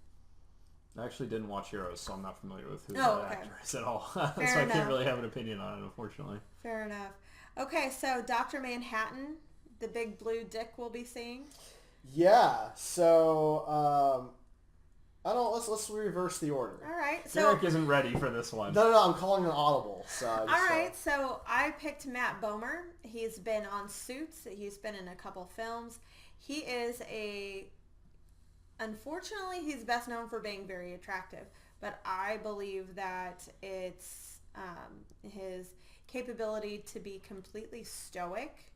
I actually didn't watch Heroes, so I'm not familiar with who actor is at all. So I can't really have an opinion on it, unfortunately. Fair enough. Okay, so Dr. Manhattan, the big blue dick we'll be seeing. Yeah. So let's reverse the order. All right. So Derek isn't ready for this one. No. I'm calling an audible. So all right. So I picked Matt Bomer. He's been on Suits. He's been in a couple films. He is unfortunately, he's best known for being very attractive, but I believe that it's his capability to be completely stoic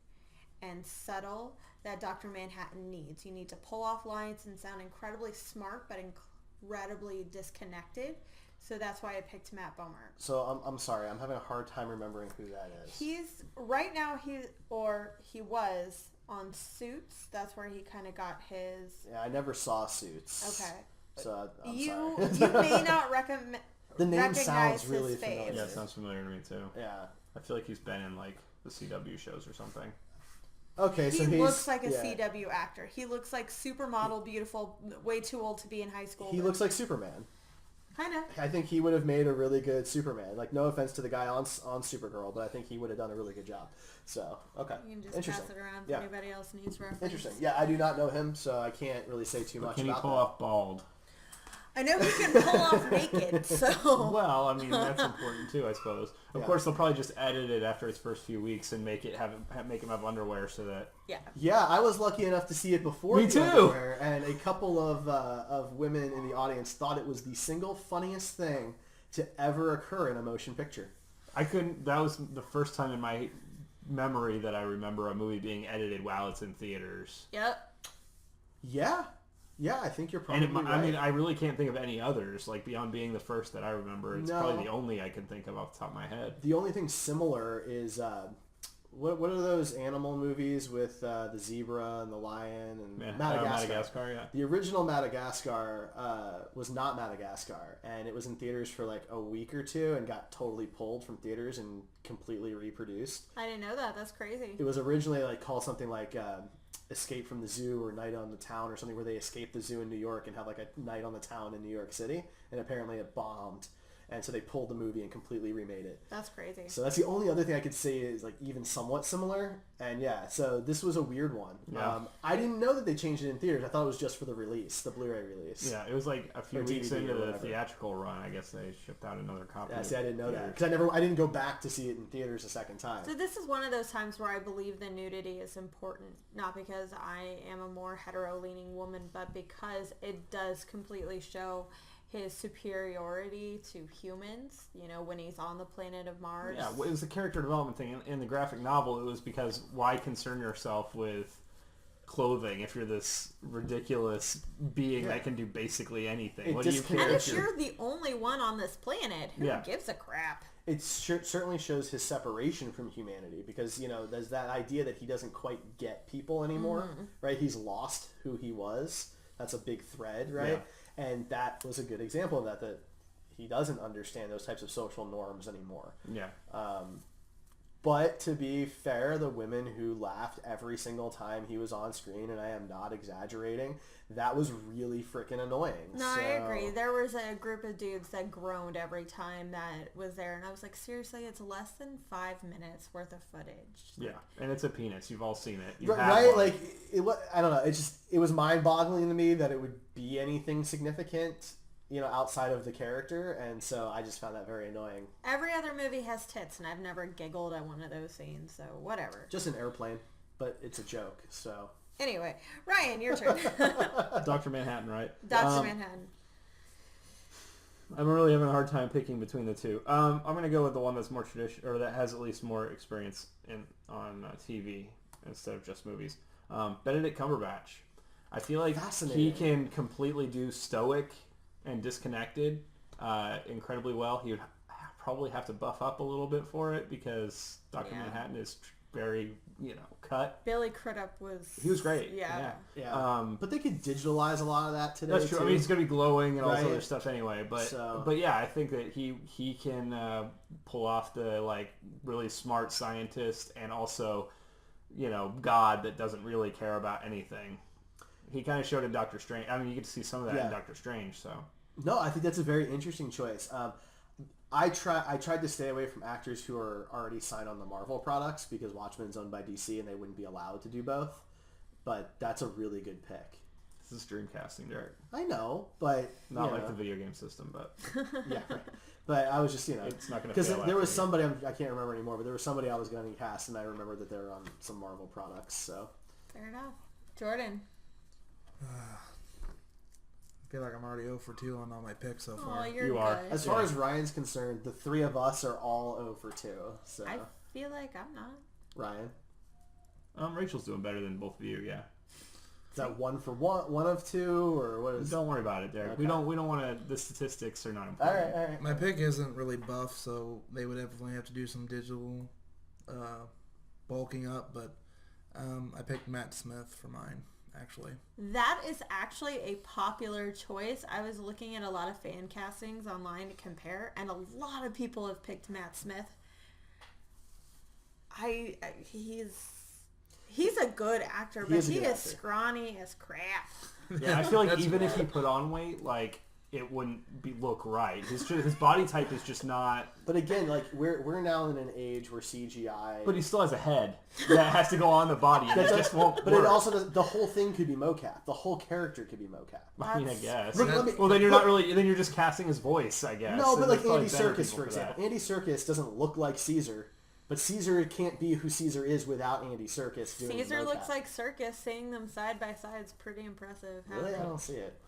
and subtle that Dr. Manhattan needs. You need to pull off lines and sound incredibly smart, but incredibly disconnected. So that's why I picked Matt Bomer. So I'm sorry, I'm having a hard time remembering who that is. He's right now he was on Suits. That's where he kind of got his. Yeah, I never saw Suits. Okay. So I'm you sorry. may not recommend. The name recognize sounds his really face. familiar. Yeah, it sounds familiar to me too. Yeah. I feel like he's been in like the CW shows or something. Okay, so He he's looks like a yeah. CW actor. He looks like supermodel, beautiful, way too old to be in high school. He looks like Superman. Kind of. I think he would have made a really good Superman. Like, no offense to the guy on Supergirl, but I think he would have done a really good job. So, okay. You can just Interesting. pass it around if Yeah. anybody else needs reference. Interesting. Yeah, I do not know him, so I can't really say too much Can he about pull that. off bald? I know he can pull off naked, so... Well, I mean, that's important too, I suppose. Of Yeah. course, they'll probably just edit it after its first few weeks and make him have underwear so that... Yeah. Yeah, I was lucky enough to see it before Me the too! underwear, and a couple of women in the audience thought it was the single funniest thing to ever occur in a motion picture. That was the first time in my memory that I remember a movie being edited while it's in theaters. Yep. Yeah. Yeah, I think you're probably And right. I mean, I really can't think of any others, like beyond being the first that I remember. It's No. probably the only I can think of off the top of my head. The only thing similar is what are those animal movies with the zebra and the lion and Yeah, Madagascar? yeah. The original Madagascar was not Madagascar, and it was in theaters for like a week or two and got totally pulled from theaters and completely reproduced. I didn't know that. That's crazy. It was originally like called something like Escape from the Zoo or Night on the Town or something, where they escape the zoo in New York and have like a night on the town in New York City, and apparently it bombed. And so they pulled the movie and completely remade it. That's crazy. So that's the only other thing I could say is like even somewhat similar. And yeah, so this was a weird one. Yeah. I didn't know that they changed it in theaters. I thought it was just for the release, the Blu-ray release. Yeah, it was like a few Or weeks DVD into or the whatever. theatrical run. I guess they shipped out another copy. Yeah, see, I didn't know that Yeah. because I didn't go back to see it in theaters a second time. So this is one of those times where I believe the nudity is important, not because I am a more hetero-leaning woman, but because it does completely show his superiority to humans, you know, when he's on the planet of Mars. Yeah, well, it was a character development thing. In the graphic novel, it was because why concern yourself with clothing if you're this ridiculous being that can do basically anything? It What do you care And if if you're the only one on this planet, who Yeah. gives a crap? It certainly shows his separation from humanity because, you know, there's that idea that he doesn't quite get people anymore, right? He's lost who he was. That's a big thread, right? Yeah. And that was a good example of that he doesn't understand those types of social norms anymore. Yeah. But to be fair, the women who laughed every single time he was on screen, and I am not exaggerating, that was really freaking annoying. No, I agree. There was a group of dudes that groaned every time that was there, and I was like, seriously, it's less than 5 minutes worth of footage. Yeah, and it's a penis. You've all seen it. You have Right? one. Like, I don't know. It was mind-boggling to me that it would be anything significant, you know, outside of the character, and so I just found that very annoying. Every other movie has tits, and I've never giggled at one of those scenes, so whatever. Just an airplane, but it's a joke, so... Anyway, Ryan, your turn. Dr. Manhattan, right? Dr. Manhattan. I'm really having a hard time picking between the two. I'm going to go with the one that's more traditional, or that has at least more experience on TV instead of just movies. Benedict Cumberbatch. I feel like he can completely do stoic and disconnected incredibly well. He would probably have to buff up a little bit for it because Dr. Manhattan is very, cut. Billy Crudup was... He was great. Yeah. But they could digitalize a lot of that today. That's true. Too. I mean, he's going to be glowing and all this Right. other stuff anyway. But yeah, I think that he can pull off the really smart scientist and also, God that doesn't really care about anything. He kind of showed in Doctor Strange. I mean, you get to see some of that in Doctor Strange. So no, I think that's a very interesting choice. I tried to stay away from actors who are already signed on the Marvel products because Watchmen's owned by DC and they wouldn't be allowed to do both. But that's a really good pick. this is Dreamcasting, Derek. I know, but Not like the video game system, but yeah. Right. But I was just it's not going to because fail there was after somebody I can't remember anymore, but there was somebody I was going to cast and I remembered that they were on some Marvel products. So Fair enough. Jordan. I feel like I'm already 0 for 2 on all my picks so Oh, far. you're You are. good. as far as Ryan's concerned, the three of us are all 0 for 2. So I feel like I'm not. Ryan. Rachel's doing better than both of you, yeah. Is that one of two, or what is? Don't worry about it, Derek. Okay. We don't want to. The statistics are not important. All right. My pick isn't really buff, so they would definitely have to do some digital bulking up. But I picked Matt Smith for mine, actually. That is actually a popular choice. I was looking at a lot of fan castings online to compare, and a lot of people have picked Matt Smith. He's a good actor, but he is scrawny as crap. Yeah, I feel like even if he put on weight, like it wouldn't look right. His body type is just not. But again, like we're now in an age where CGI. But he still has a head that has to go on the body. And it just won't. But work. it also the whole thing could be mocap. The whole character could be mocap. I mean, I guess. Well, then you're not really. Then you're just casting his voice, I guess. No, but like There's Andy probably better Serkis, people for that. example. Andy Serkis doesn't look like Caesar, but Caesar can't be who Caesar is without Andy Serkis doing Caesar mocap. looks like Circus. Seeing them side by side is pretty impressive. Really, I don't see it.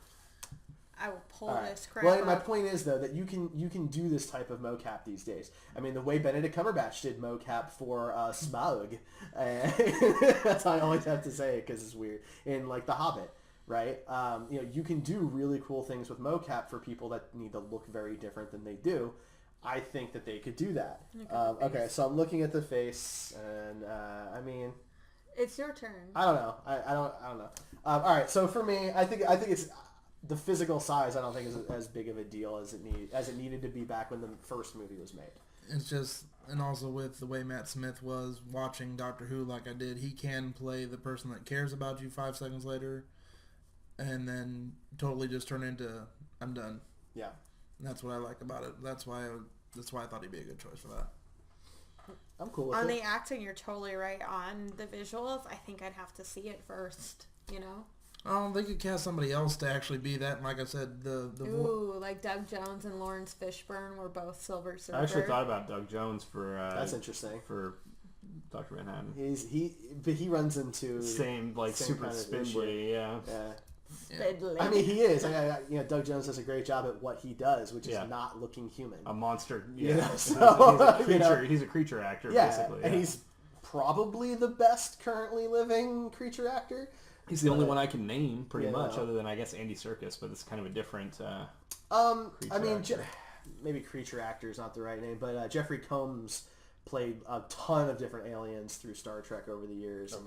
I will pull All right. this crap Well, my up. point is though that you can do this type of mocap these days. I mean, the way Benedict Cumberbatch did mocap for Smaug, that's all I always have to say because it's weird. In like The Hobbit, right? You can do really cool things with mocap for people that need to look very different than they do. I think that they could do that. Okay, so I'm looking at the face, and I mean, It's your turn. I don't know. I don't know. All right, so for me, I think it's the physical size. I don't think is as big of a deal as it needed to be back when the first movie was made. It's just, and also with the way Matt Smith was watching Doctor Who like I did, he can play the person that cares about you 5 seconds later, and then totally just turn into I'm done. Yeah. And that's what I like about it. That's why I thought he'd be a good choice for that. I'm cool with On it. the acting, you're totally right. On the visuals, I think I'd have to see it first, you know? They could cast somebody else to actually be that. And like I said, Ooh, like Doug Jones and Lawrence Fishburne were both Silver Surfer. I actually thought about Doug Jones for. That's interesting. For Dr. Manhattan. But he runs into Same super kind of spindly, yeah. Fiddly. I mean, he is. Doug Jones does a great job at what he does, which is not looking human. A monster. You know, He's so, a creature. He's a creature actor, basically. And he's probably the best currently living creature actor. He's the only one I can name, pretty much, know. other than I guess Andy Serkis, but it's kind of a different. I mean, actor. maybe creature actor is not the right name, but Jeffrey Combs played a ton of different aliens through Star Trek over the years. Okay.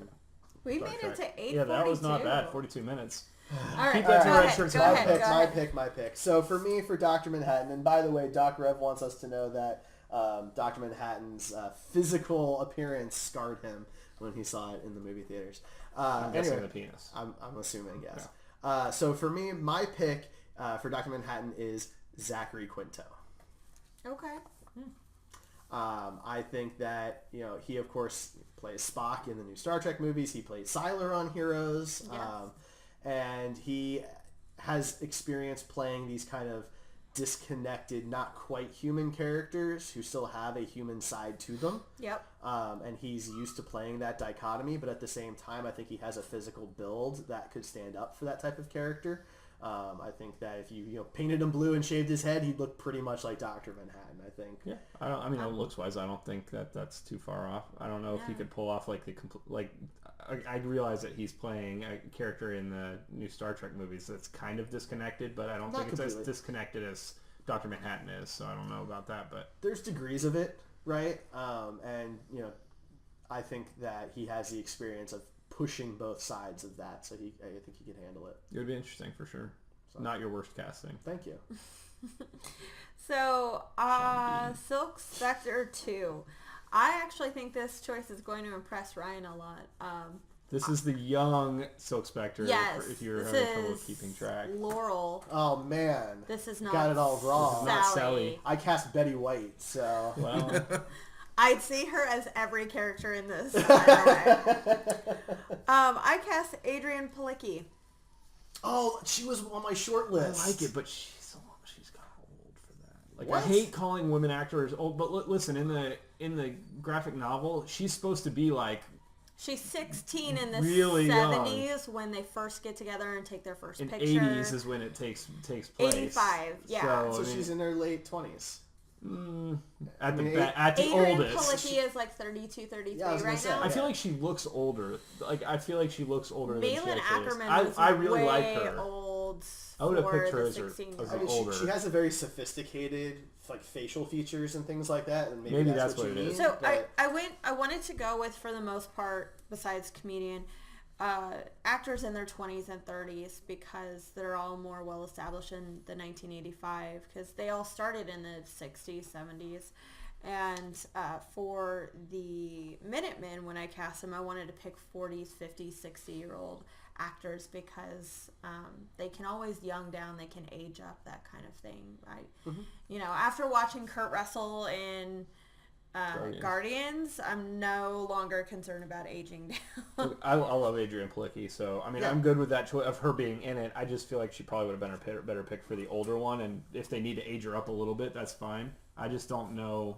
We made it to 8:42. Yeah, that was not bad. 42 minutes. All right, Keep that to go red ahead, shirts. go ahead, go My ahead. pick. So for me, for Dr. Manhattan, and by the way, Doc Rev wants us to know that Dr. Manhattan's physical appearance scarred him when he saw it in the movie theaters. I'm guessing the penis. I'm assuming, yes. Yeah. So for me, my pick for Dr. Manhattan is Zachary Quinto. Okay. I think that, he of course plays Spock in the new Star Trek movies. He played Siler on Heroes. Yes. And he has experience playing these kind of disconnected, not quite human characters who still have a human side to them. Yep. And he's used to playing that dichotomy, but at the same time, I think he has a physical build that could stand up for that type of character. I think that if you painted him blue and shaved his head, he'd look pretty much like Dr. Manhattan, I think. Yeah, looks wise, I don't think that's too far off. I don't know if he could pull off I realize that he's playing a character in the new Star Trek movies that's kind of disconnected, but I don't think it's as disconnected as Dr. Manhattan is, so I don't know about that. But there's degrees of it, right? I think that he has the experience of pushing both sides of that, so I think he can handle it. It would be interesting for sure. So. Not your worst casting. Thank you. So, Silk Spectre 2. I actually think this choice is going to impress Ryan a lot. This is the young Silk Spectre, if you're having trouble keeping track. Laurel. Oh, man. This is not Got it all wrong. This is not Sally. I cast Betty White, so... Well... I'd see her as every character in this, by the way. I cast Adrienne Palicki. Oh, she was on my short list. I like it, but she's got old for that. Like, what? I hate calling women actors old, but listen, in the graphic novel, she's supposed to be like... She's 16 in the really 70s when they first get together and take their first picture. 80s is when it takes place. 85, yeah. So she's in her late 20s. At the Adrian oldest. Palicki is like 32, 33 Yeah, I was gonna right say, now. I feel like she looks older. I feel like she looks older than she Malin actually Ackerman is. was I really way like her. old I would have for picked her the as her- 16 as year an old. older. She has a very sophisticated like facial features and things like that, and maybe, Maybe that's that's what what you it mean. is. So but- I wanted to go with, for the most part, besides comedian, actors in their 20s and 30s, because they're all more well established in the 1985, because they all started in the 60s, 70s. And for the Minutemen, when I cast them, I wanted to pick 40s, 50s, 60-year-old actors, because they can always young down, they can age up, that kind of thing. You know, after watching Kurt Russell in Guardians, I'm no longer concerned about aging down. I love Adrian Palicki, so I mean, Yeah. I'm good with that choice of her being in it. I just feel like she probably would have been a better pick for the older one, and if they need to age her up a little bit, that's fine. I just don't know.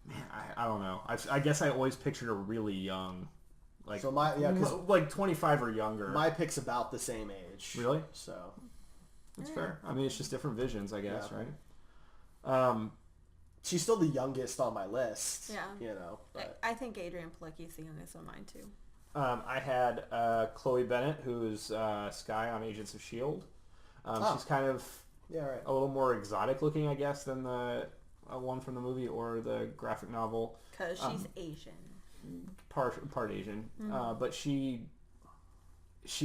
Man, I don't know. I guess I always pictured her really young, like So my- yeah, 'cause like 25 or younger. my pick's about the same age. Really? So That's fair. I mean, it's just different visions, I guess, Yeah. right? she's still the youngest on my list. Yeah. You know. But I think Adrian Palicki is the youngest on mine, too. I had Chloe Bennett, who's Skye on Agents of S.H.I.E.L.D. She's kind of yeah, right. a little more exotic looking, I guess, than the one from the movie or the graphic novel. Because she's Asian. Part Asian, but she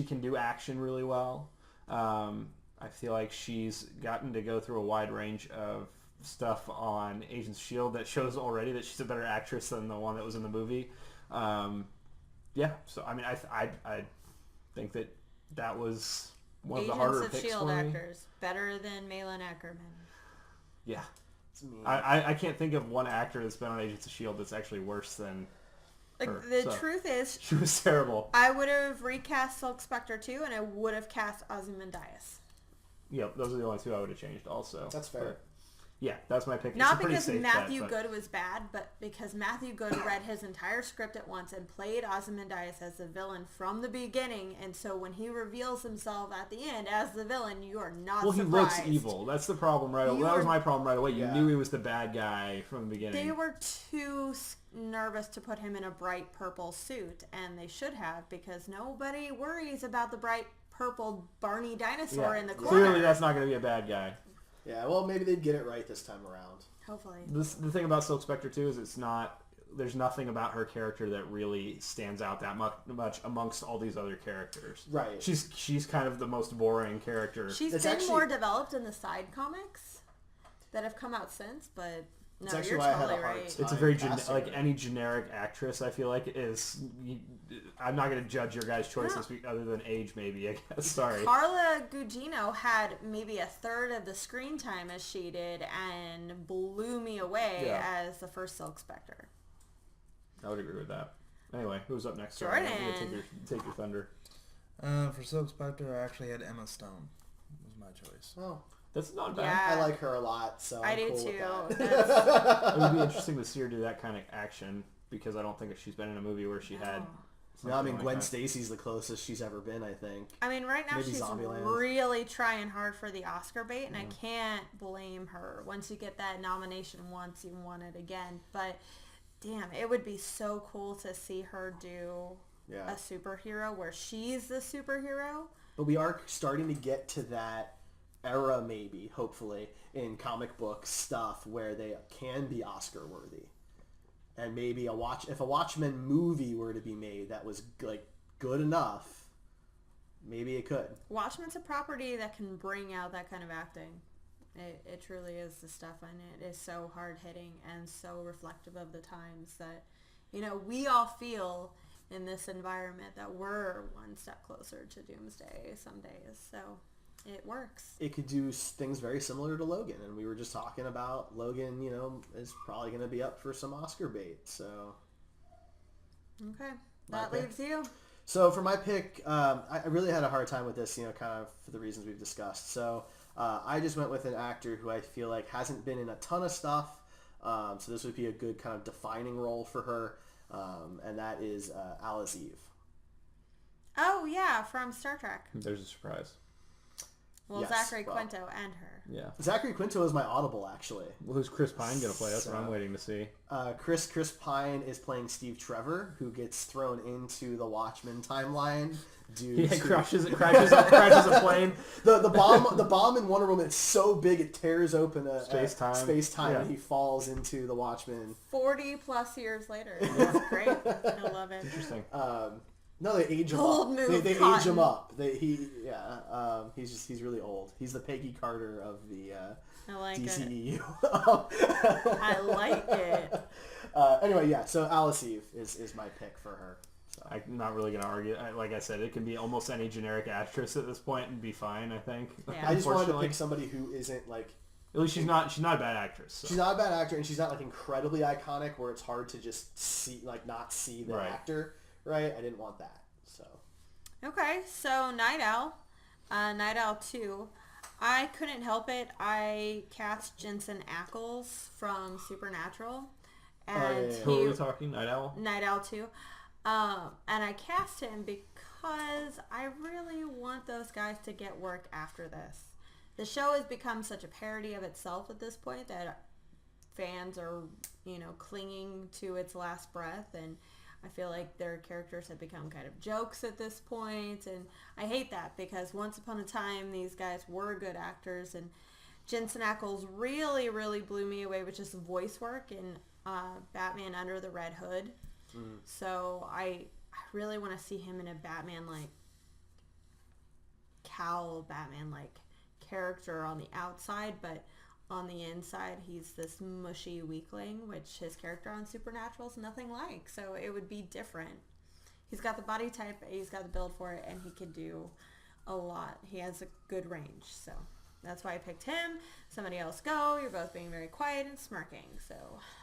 can do action really well. I feel like she's gotten to go through a wide range of stuff on Agents of S.H.I.E.L.D. that shows already that she's a better actress than the one that was in the movie. Yeah, so I mean, I think that was one of the harder Agents of picks S.H.I.E.L.D. for me. actors. Better than Malin Ackerman. Yeah, It's mean. I can't think of one actor that's been on Agents of S.H.I.E.L.D. that's actually worse than Like, her. the So, truth is, she was terrible. I would have recast Silk Spectre too, and I would have cast Ozymandias. Yep, those are the only two I would have changed also. That's fair. But, yeah, that's my pick. Not It's a pretty because safe Matthew bet, but- Good was bad, but because Matthew Good read his entire script at once and played Ozymandias as the villain from the beginning, and so when he reveals himself at the end as the villain, you are not Well, he surprised. looks evil. That's the problem right away. You That was were- my problem right away. You Yeah. knew he was the bad guy from the beginning. They were too nervous to put him in a bright purple suit, and they should have, because nobody worries about the bright purple Barney dinosaur in the corner. Clearly, that's not going to be a bad guy. Yeah, well, maybe they'd get it right this time around. Hopefully. The thing about Silk Spectre too is there's nothing about her character that really stands out that much amongst all these other characters. Right. She's kind of the most boring character. She's It's been actually- more developed in the side comics that have come out since, but no, It's actually you're why I had a totally hard right. time. It's a very casting like her. any generic actress. I feel like is. I'm not going to judge your guys' choices other than age, maybe. I guess. Sorry. Carla Gugino had maybe a third of the screen time as she did and blew me away Yeah. as the first Silk Spectre. I would agree with that. Anyway, who's up next? Sorry, I'm gonna Jordan. take your thunder. For Silk Spectre, I actually had Emma Stone. Was my choice. Oh, That's not bad. Yeah. I like her a lot, so I I'm do cool too. with that. It would be interesting to see her do that kind of action because I don't think she's been in a movie where she had. No, I mean, something Gwen like that. Stacy's the closest she's ever been, I think. I mean, right now Maybe she's Zombieland. really trying hard for the Oscar bait, and I can't blame her. Once you get that nomination once, you want it again. But damn, it would be so cool to see her do Yeah. a superhero where she's the superhero. But we are starting to get to that era, maybe, hopefully, in comic book stuff where they can be Oscar worthy. And maybe if a Watchmen movie were to be made that was like good enough, maybe it could. Watchmen's a property that can bring out that kind of acting. It truly is. The stuff in it is so hard-hitting and so reflective of the times that, you know, we all feel in this environment that we're one step closer to doomsday some days. So it works. It could do things very similar to Logan, and we were just talking about Logan, you know, is probably going to be up for some Oscar bait, so... Okay. My That pick. leaves you. So for my pick, I really had a hard time with this, you know, kind of for the reasons we've discussed. So I just went with an actor who I feel like hasn't been in a ton of stuff, so this would be a good kind of defining role for her, and that is Alice Eve. Oh, yeah, from Star Trek. There's a surprise. Well, Yes, Zachary well. Quinto and her. Yeah. Zachary Quinto is my Audible, actually. Well, who's Chris Pine going to play? That's what I'm waiting to see. Chris Pine is playing Steve Trevor, who gets thrown into the Watchmen timeline. He crashes a plane. The bomb in Wonder Woman is so big it tears open space-time Yeah. and he falls into the Watchmen. 40 plus years later. It's great. I love it. Interesting. No, they age him Bold up. move, They age Cotton. him up. He's really old. He's the Peggy Carter of the I like it. DCEU. I like it. Anyway, yeah. So Alice Eve is my pick for her. So. I'm not really going to argue. Like I said, it can be almost any generic actress at this point and be fine, I think. Yeah. I just wanted to pick somebody who isn't like. At least she's not a bad actress. So. She's not a bad actor, and she's not like incredibly iconic where it's hard to just see not see the actor. Right? I didn't want that. So. Okay, so Night Owl. Night Owl 2. I couldn't help it. I cast Jensen Ackles from Supernatural. And Who are we talking? Night Owl? Night Owl 2. And I cast him because I really want those guys to get work after this. The show has become such a parody of itself at this point that fans are, clinging to its last breath, and I feel like their characters have become kind of jokes at this point, and I hate that because once upon a time these guys were good actors, and Jensen Ackles really, really blew me away with just voice work in Batman Under the Red Hood. So I really want to see him in a Batman-like cowl, Batman-like character on the outside, but on the inside he's this mushy weakling, which his character on Supernatural is nothing like. So it would be different. He's got the body type, he's got the build for it, and he could do a lot. He has a good range, so that's why I picked him. Somebody else go. You're both being very quiet and smirking, so...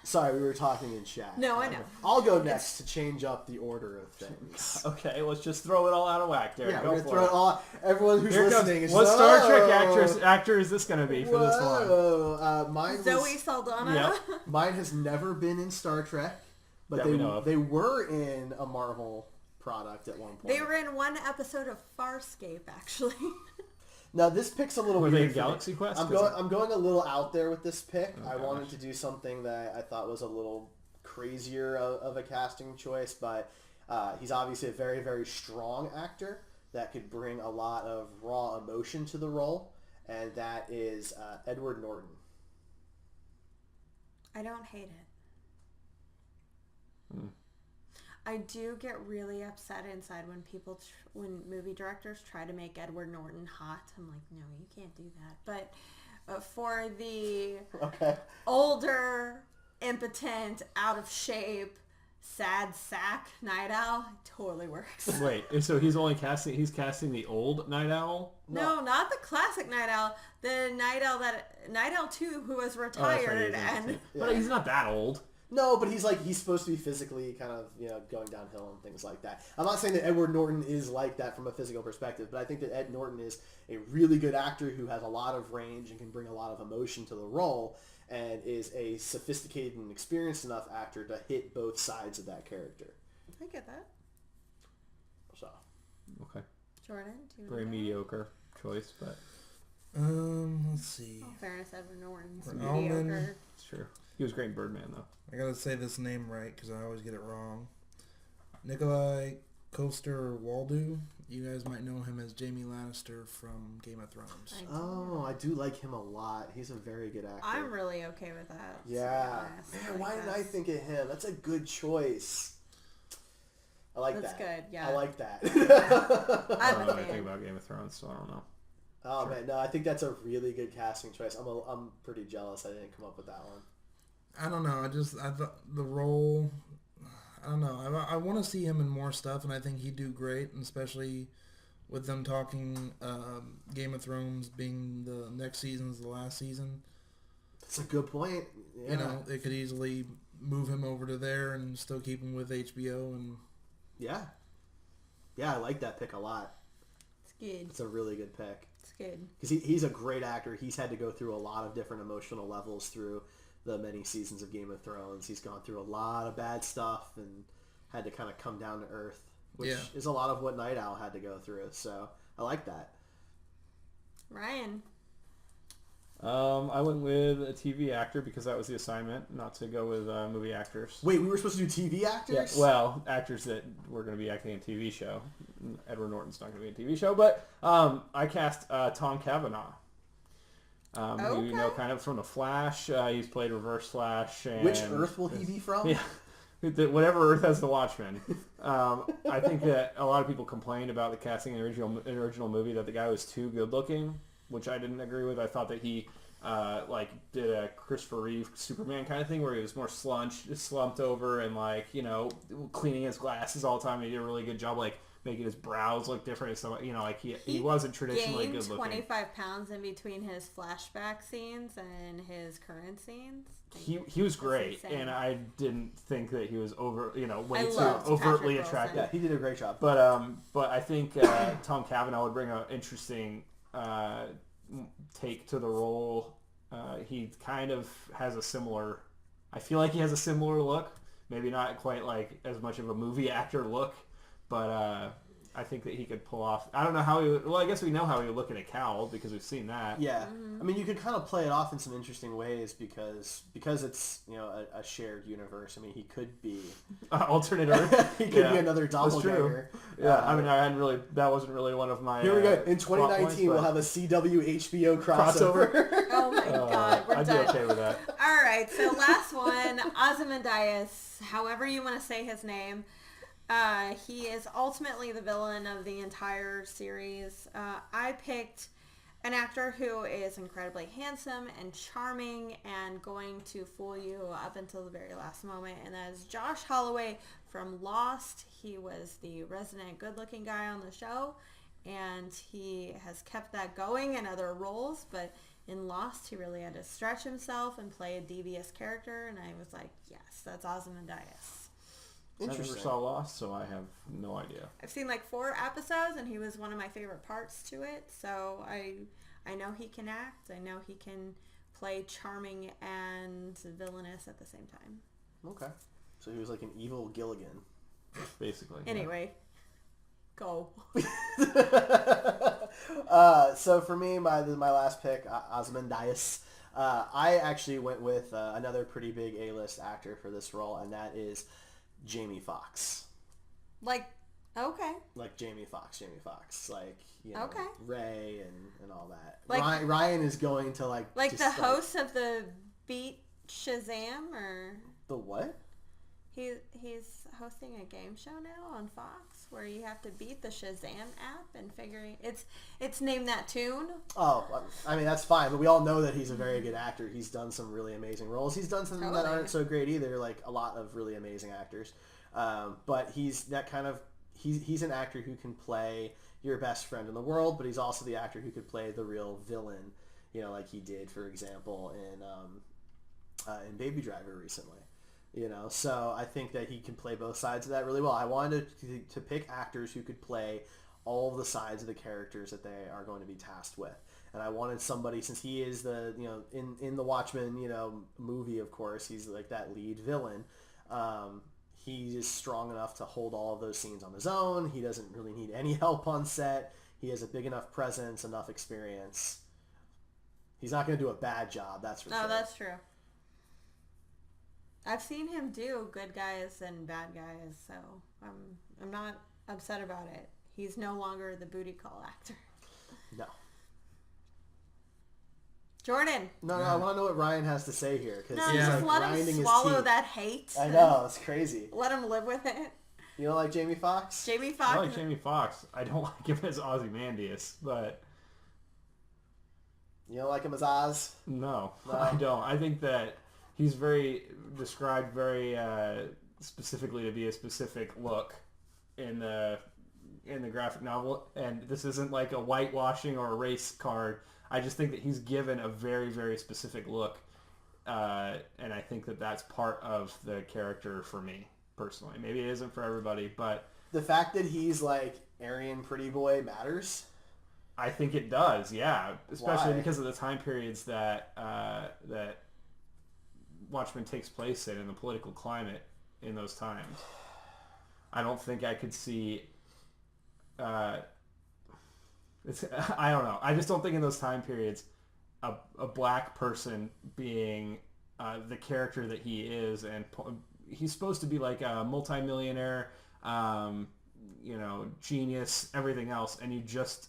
Sorry, we were talking in chat. No, I know. I'll go next to change up the order of things. Okay, let's just throw it all out of whack, Derek. Yeah, Go we're for gonna throw it. it all. Everyone who's Here listening comes, is what just, Star Trek actor is this going to be for this one? Whoa. Zoe Saldana. Yep. Mine has never been in Star Trek, but That we know of. they were in a Marvel product at one point. They were in one episode of Farscape, actually. Now this pick's a little Were weird. they in for me. Galaxy Quest? I'm going a little out there with this pick. Oh, I wanted gosh. to do something that I thought was a little crazier of a casting choice, but he's obviously a very, very strong actor that could bring a lot of raw emotion to the role, and that is Edward Norton. I don't hate it. I do get really upset inside when when movie directors try to make Edward Norton hot. I'm like, no, you can't do that. But for the older, impotent, out of shape, sad sack Night Owl, it totally works. Wait, so he's casting the old Night Owl? No, not the classic Night Owl. The Night Owl 2, who was Oh, that's right, retired, he is. and But he's not that old. No, but he's supposed to be physically kind of, going downhill and things like that. I'm not saying that Edward Norton is like that from a physical perspective, but I think that Ed Norton is a really good actor who has a lot of range and can bring a lot of emotion to the role, and is a sophisticated and experienced enough actor to hit both sides of that character. I get that. So, Okay. Jordan, do you Very know? mediocre choice, but Let's see. In fairness, Edward Norton's For Almond. mediocre. it's true. He was great in Birdman, though. I gotta say this name right because I always get it wrong. Nikolai Coster-Waldau. You guys might know him as Jaime Lannister from Game of Thrones. I do like him a lot. He's a very good actor. I'm really okay with that. Yeah. So, yes, Man, why didn't I that's- think of him? That's a good choice. I like That's that. good, yeah. I like that. I I'm don't know a anything fan. about Game of Thrones, so I don't know. Oh man, no, I think that's a really good casting choice. I'm pretty jealous I didn't come up with that one. I don't know. I thought the role. I don't know. I want to see him in more stuff, and I think he'd do great, and especially with them talking Game of Thrones being the next season's the last season. That's a good point. Yeah. They could easily move him over to there and still keep him with HBO. And Yeah, I like that pick a lot. It's good. It's a really good pick. It's good. Because he's a great actor. He's had to go through a lot of different emotional levels through the many seasons of Game of Thrones. He's gone through a lot of bad stuff and had to kind of come down to earth, which is a lot of what Night Owl had to go through. So I like that. Ryan. I went with a TV actor because that was the assignment, not to go with movie actors. Wait, we were supposed to do TV actors? Yeah, well, actors that were going to be acting in a TV show. Edward Norton's not going to be in a TV show, but I cast Tom Cavanaugh. Who you know kind of from The Flash. He's played Reverse Flash. And which Earth will he be from? Yeah, whatever Earth has the Watchmen. I think that a lot of people complained about the casting in the original movie that the guy was too good looking, which I didn't agree with. I thought that he did a Christopher Reeve Superman kind of thing where he was more slumped over and cleaning his glasses all the time. He did a really good job making his brows look different. So he wasn't traditionally good looking. 25 pounds in between his flashback scenes and his current scenes. He was great, and I didn't think that he was way too loved overtly Patrick attractive. Yeah, he did a great job. But I think Tom Cavanaugh would bring an interesting take to the role. He kind of has a similar. I feel like he has a similar look. Maybe not quite like as much of a movie actor look, but I think that he could pull off. I don't know how he would. Well, I guess we know how he would look in a cowl because we've seen that. Yeah, I mean, you could kind of play it off in some interesting ways because it's a shared universe. I mean, he could be alternate Earth. He could be another doppelganger. Yeah, I mean, that wasn't really one of my. Here we go. In 2019, we'll have a CW HBO crossover. Oh my God, we're I'd done. be okay with that. All right, so last one, Ozymandias, however you want to say his name. He is ultimately the villain of the entire series. I picked an actor who is incredibly handsome and charming and going to fool you up until the very last moment, and that is Josh Holloway from Lost. He was the resident good-looking guy on the show, and he has kept that going in other roles, but in Lost, he really had to stretch himself and play a devious character, and I was like, yes, that's Ozymandias. I never saw Lost, so I have no idea. I've seen 4 episodes, and he was one of my favorite parts to it. So I know he can act. I know he can play charming and villainous at the same time. Okay, so he was like an evil Gilligan, basically. Anyway, go. So for me, my last pick, Ozymandias. I actually went with another pretty big A-list actor for this role, and that is Jamie Foxx. Okay. Like Jamie Foxx. Okay. Ray and all that. Like, Ryan is going to host of the Beat Shazam, or the what? He's hosting a game show now on Fox where you have to beat the Shazam app and figuring it's named that tune. Oh, I mean that's fine, but we all know that he's a very good actor. He's done some really amazing roles. He's done some that aren't so great either, like a lot of really amazing actors. But he's that kind of he's an actor who can play your best friend in the world, but he's also the actor who could play the real villain, like he did, for example, in Baby Driver recently. So I think that he can play both sides of that really well. I wanted to pick actors who could play all of the sides of the characters that they are going to be tasked with. And I wanted somebody, since he is the, in the Watchmen, movie, of course, he's like that lead villain. He is strong enough to hold all of those scenes on his own. He doesn't really need any help on set. He has a big enough presence, enough experience. He's not going to do a bad job, that's for sure. No, that's true. I've seen him do good guys and bad guys, so I'm not upset about it. He's no longer the booty call actor. No. Jordan. No, I want to know what Ryan has to say here. Just let him swallow that hate. I know, it's crazy. Let him live with it. You don't like Jamie Foxx? Jamie Foxx. I like Jamie Foxx. I don't like him as Ozymandias, but... You don't like him as Oz? No, I don't. I think that he's described very specifically to be a specific look in the graphic novel, and this isn't like a whitewashing or a race card. I just think that he's given a very, very specific look, and I think that that's part of the character for me personally. Maybe it isn't for everybody, but the fact that he's like Aryan pretty boy matters. I think it does, yeah, especially Why? because of the time periods that Watchmen takes place in the political climate in those times. I don't think I could see I don't know. I just don't think in those time periods, a black person being the character that he is, and he's supposed to be like a multimillionaire, genius, everything else, and you just,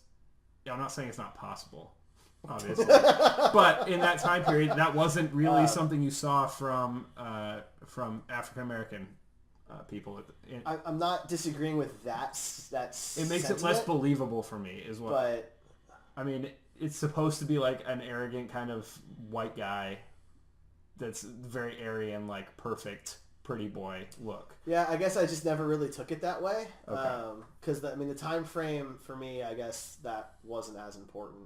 I'm not saying it's not possible, obviously, but in that time period, that wasn't really something you saw from African American people. I'm not disagreeing with that. It makes it less believable for me, is what. But I mean, it's supposed to be like an arrogant kind of white guy that's very Aryan, like perfect pretty boy look. Yeah, I guess I just never really took it that way. Okay. Because the time frame for me, I guess that wasn't as important.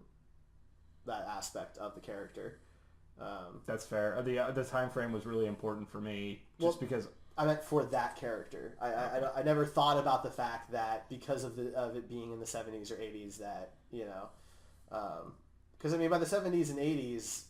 That aspect of the character. That's fair. The time frame was really important for me, just because. I meant for that character. I never thought about the fact that because of it being in the 70s or 80s that, because I mean by the 70s and 80s,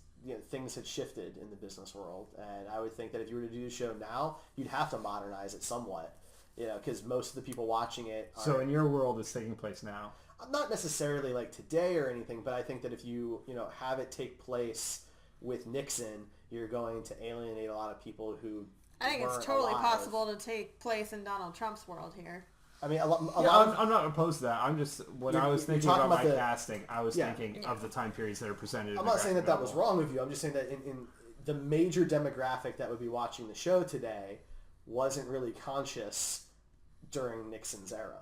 things had shifted in the business world, and I would think that if you were to do the show now, you'd have to modernize it somewhat, because most of the people watching it are... So in your world, it's taking place now? Not necessarily like today or anything, but I think that if you, have it take place with Nixon, you're going to alienate a lot of people who I think it's totally possible to take place in Donald Trump's world here. I mean, I'm not opposed to that. I'm just, I was thinking about my casting, I was thinking of the time periods that are presented. I'm not saying that was wrong with you. I'm just saying that in the major demographic that would be watching the show today wasn't really conscious during Nixon's era.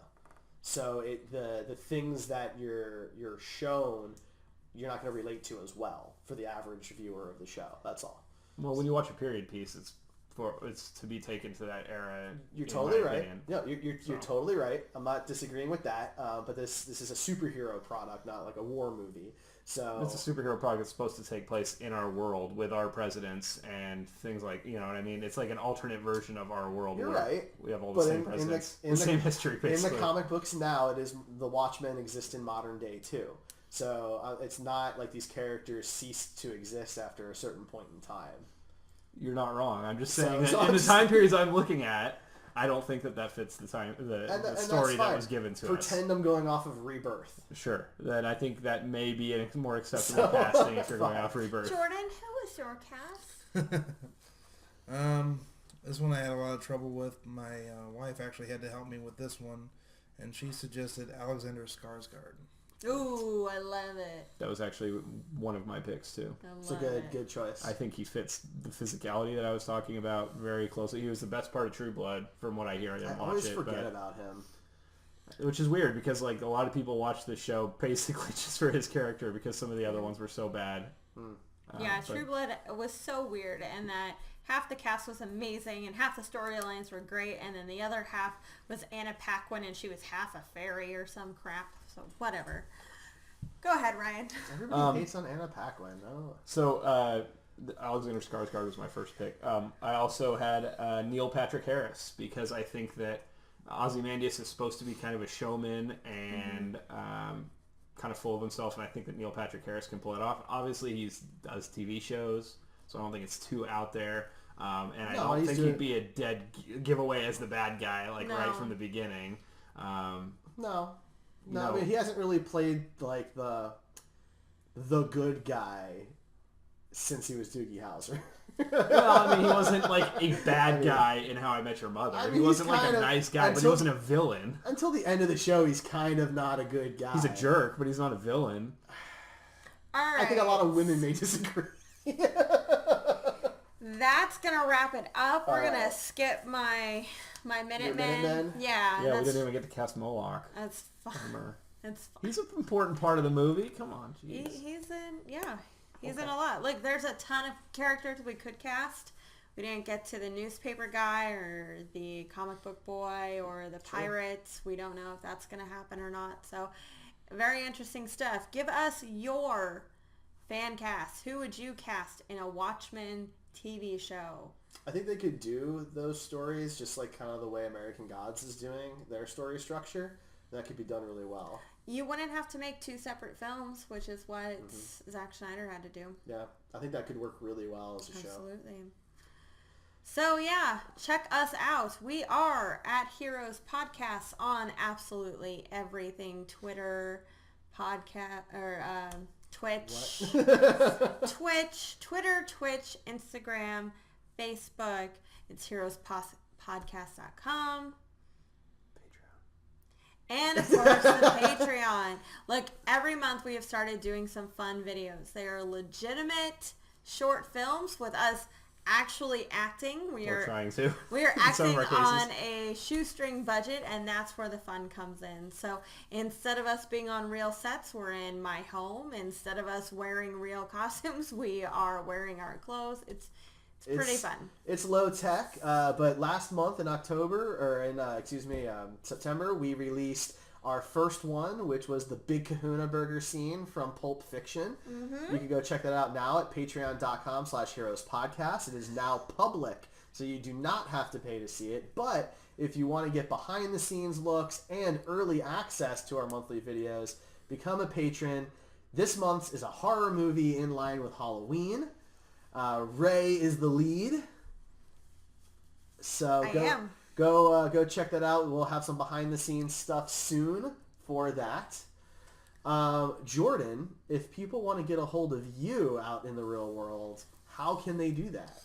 So the things that you're shown, you're not going to relate to as well for the average viewer of the show. That's all. Well, when you watch a period piece, it's to be taken to that era. You're totally right. No, you're totally right. I'm not disagreeing with that. But this is a superhero product, not like a war movie. So it's a superhero product that's supposed to take place in our world with our presidents and things like, you know what I mean? It's like an alternate version of our world. You're right. We have all the same presidents, the same history, basically. In the comic books now, it is the Watchmen exist in modern day too. So it's not like these characters ceased to exist after a certain point in time. You're not wrong. I'm just saying that in the time periods I'm looking at, I don't think that fits the time, the story that was given to us. Pretend I'm going off of Rebirth. Sure. Then I think that may be a more acceptable casting if you're going off Rebirth. Jordan, who is your cast? This one I had a lot of trouble with. My wife actually had to help me with this one, and she suggested Alexander Skarsgård. Ooh, I love it. That was actually one of my picks too. It's a good choice. I think he fits the physicality that I was talking about very closely. He was the best part of True Blood, from what I hear. I didn't watch it. I always forget about him. Which is weird because like a lot of people watch this show basically just for his character because some of the other ones were so bad. True Blood was so weird, and that half the cast was amazing and half the storylines were great, and then the other half was Anna Paquin and she was half a fairy or some crap. So whatever. Go ahead, Ryan. Everybody hates on Anna Paquin. No. So Alexander Skarsgård was my first pick. I also had Neil Patrick Harris because I think that Ozymandias is supposed to be kind of a showman and kind of full of himself, and I think that Neil Patrick Harris can pull it off. Obviously, he does TV shows, so I don't think it's too out there. And I don't think he'd be a dead giveaway as the bad guy, right from the beginning. No, I mean, he hasn't really played like the good guy since he was Doogie Howser. Well, I mean, he wasn't like a bad guy in How I Met Your Mother. He wasn't like a nice guy, but he wasn't a villain. Until the end of the show, he's kind of not a good guy. He's a jerk, but he's not a villain. All right. I think a lot of women may disagree. That's gonna wrap it up. We're gonna skip my Minutemen. Yeah, we didn't even get to cast Moloch. That's fine. He's an important part of the movie. Come on, jeez. He's in a lot. Like, there's a ton of characters we could cast. We didn't get to the newspaper guy or the comic book boy or the pirates. We don't know if that's going to happen or not. So, very interesting stuff. Give us your fan cast. Who would you cast in a Watchmen TV show? I think they could do those stories just like kind of the way American Gods is doing their story structure. That could be done really well. You wouldn't have to make two separate films, which is what Zack Snyder had to do. Yeah, I think that could work really well as a show. Absolutely. So yeah, check us out. We are at Heroes Podcasts on absolutely everything. Twitter, podcast or Twitch, What? Twitter, Twitch, Instagram, Facebook. It's heroespodcast.com. And of course the Patreon. Look, every month we have started doing some fun videos. They are legitimate short films with us actually acting. We're trying to. We are in some acting of our cases. on a shoestring budget, and that's where the fun comes in. So instead of us being on real sets, we're in my home. Instead of us wearing real costumes, we are wearing our clothes. It's pretty fun. It's low tech, but last month in October, or in, September, we released our first one, which was the Big Kahuna Burger scene from Pulp Fiction. Mm-hmm. You can go check that out now at patreon.com/heroespodcast. It is now public, so you do not have to pay to see it, but if you want to get behind the scenes looks and early access to our monthly videos, become a patron. This month's is a horror movie in line with Halloween. Ray is the lead, so go check that out. We'll have some behind the scenes stuff soon for that. Jordan, if people want to get a hold of you out in the real world, how can they do that?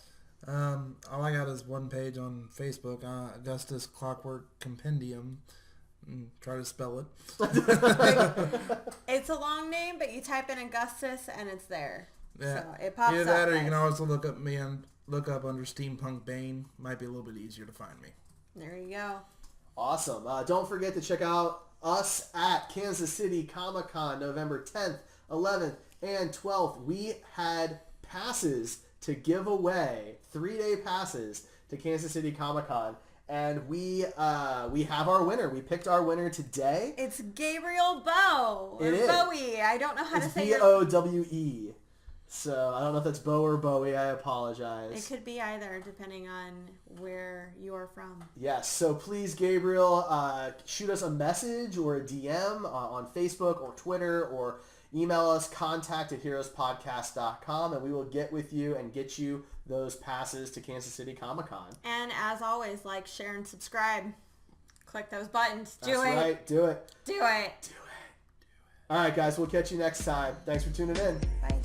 All I got is one page on Facebook, Augustus Clockwork Compendium. Try to spell it. It's a long name, but you type in Augustus and it's there. Yeah, so it pops either up. that, or you can always look up under Steampunk Bane. Might be a little bit easier to find me. There you go. Awesome. Don't forget to check out us at Kansas City Comic-Con, November 10th, 11th, and 12th. We had passes to give away, 3-day passes to Kansas City Comic-Con. And we have our winner. We picked our winner today. It's Gabriel Bowe. It is. Bowie. I don't know how to say it. Bowe. So I don't know if that's Bowe or Bowie. I apologize. It could be either, depending on where you're from. Yes. So please, Gabriel, shoot us a message or a DM on Facebook or Twitter, or email us contact@heroespodcast.com, and we will get with you and get you those passes to Kansas City Comic-Con. And as always, like, share, and subscribe. Click those buttons. That's right. Do it. Do it. Do it. All right, guys. We'll catch you next time. Thanks for tuning in. Bye.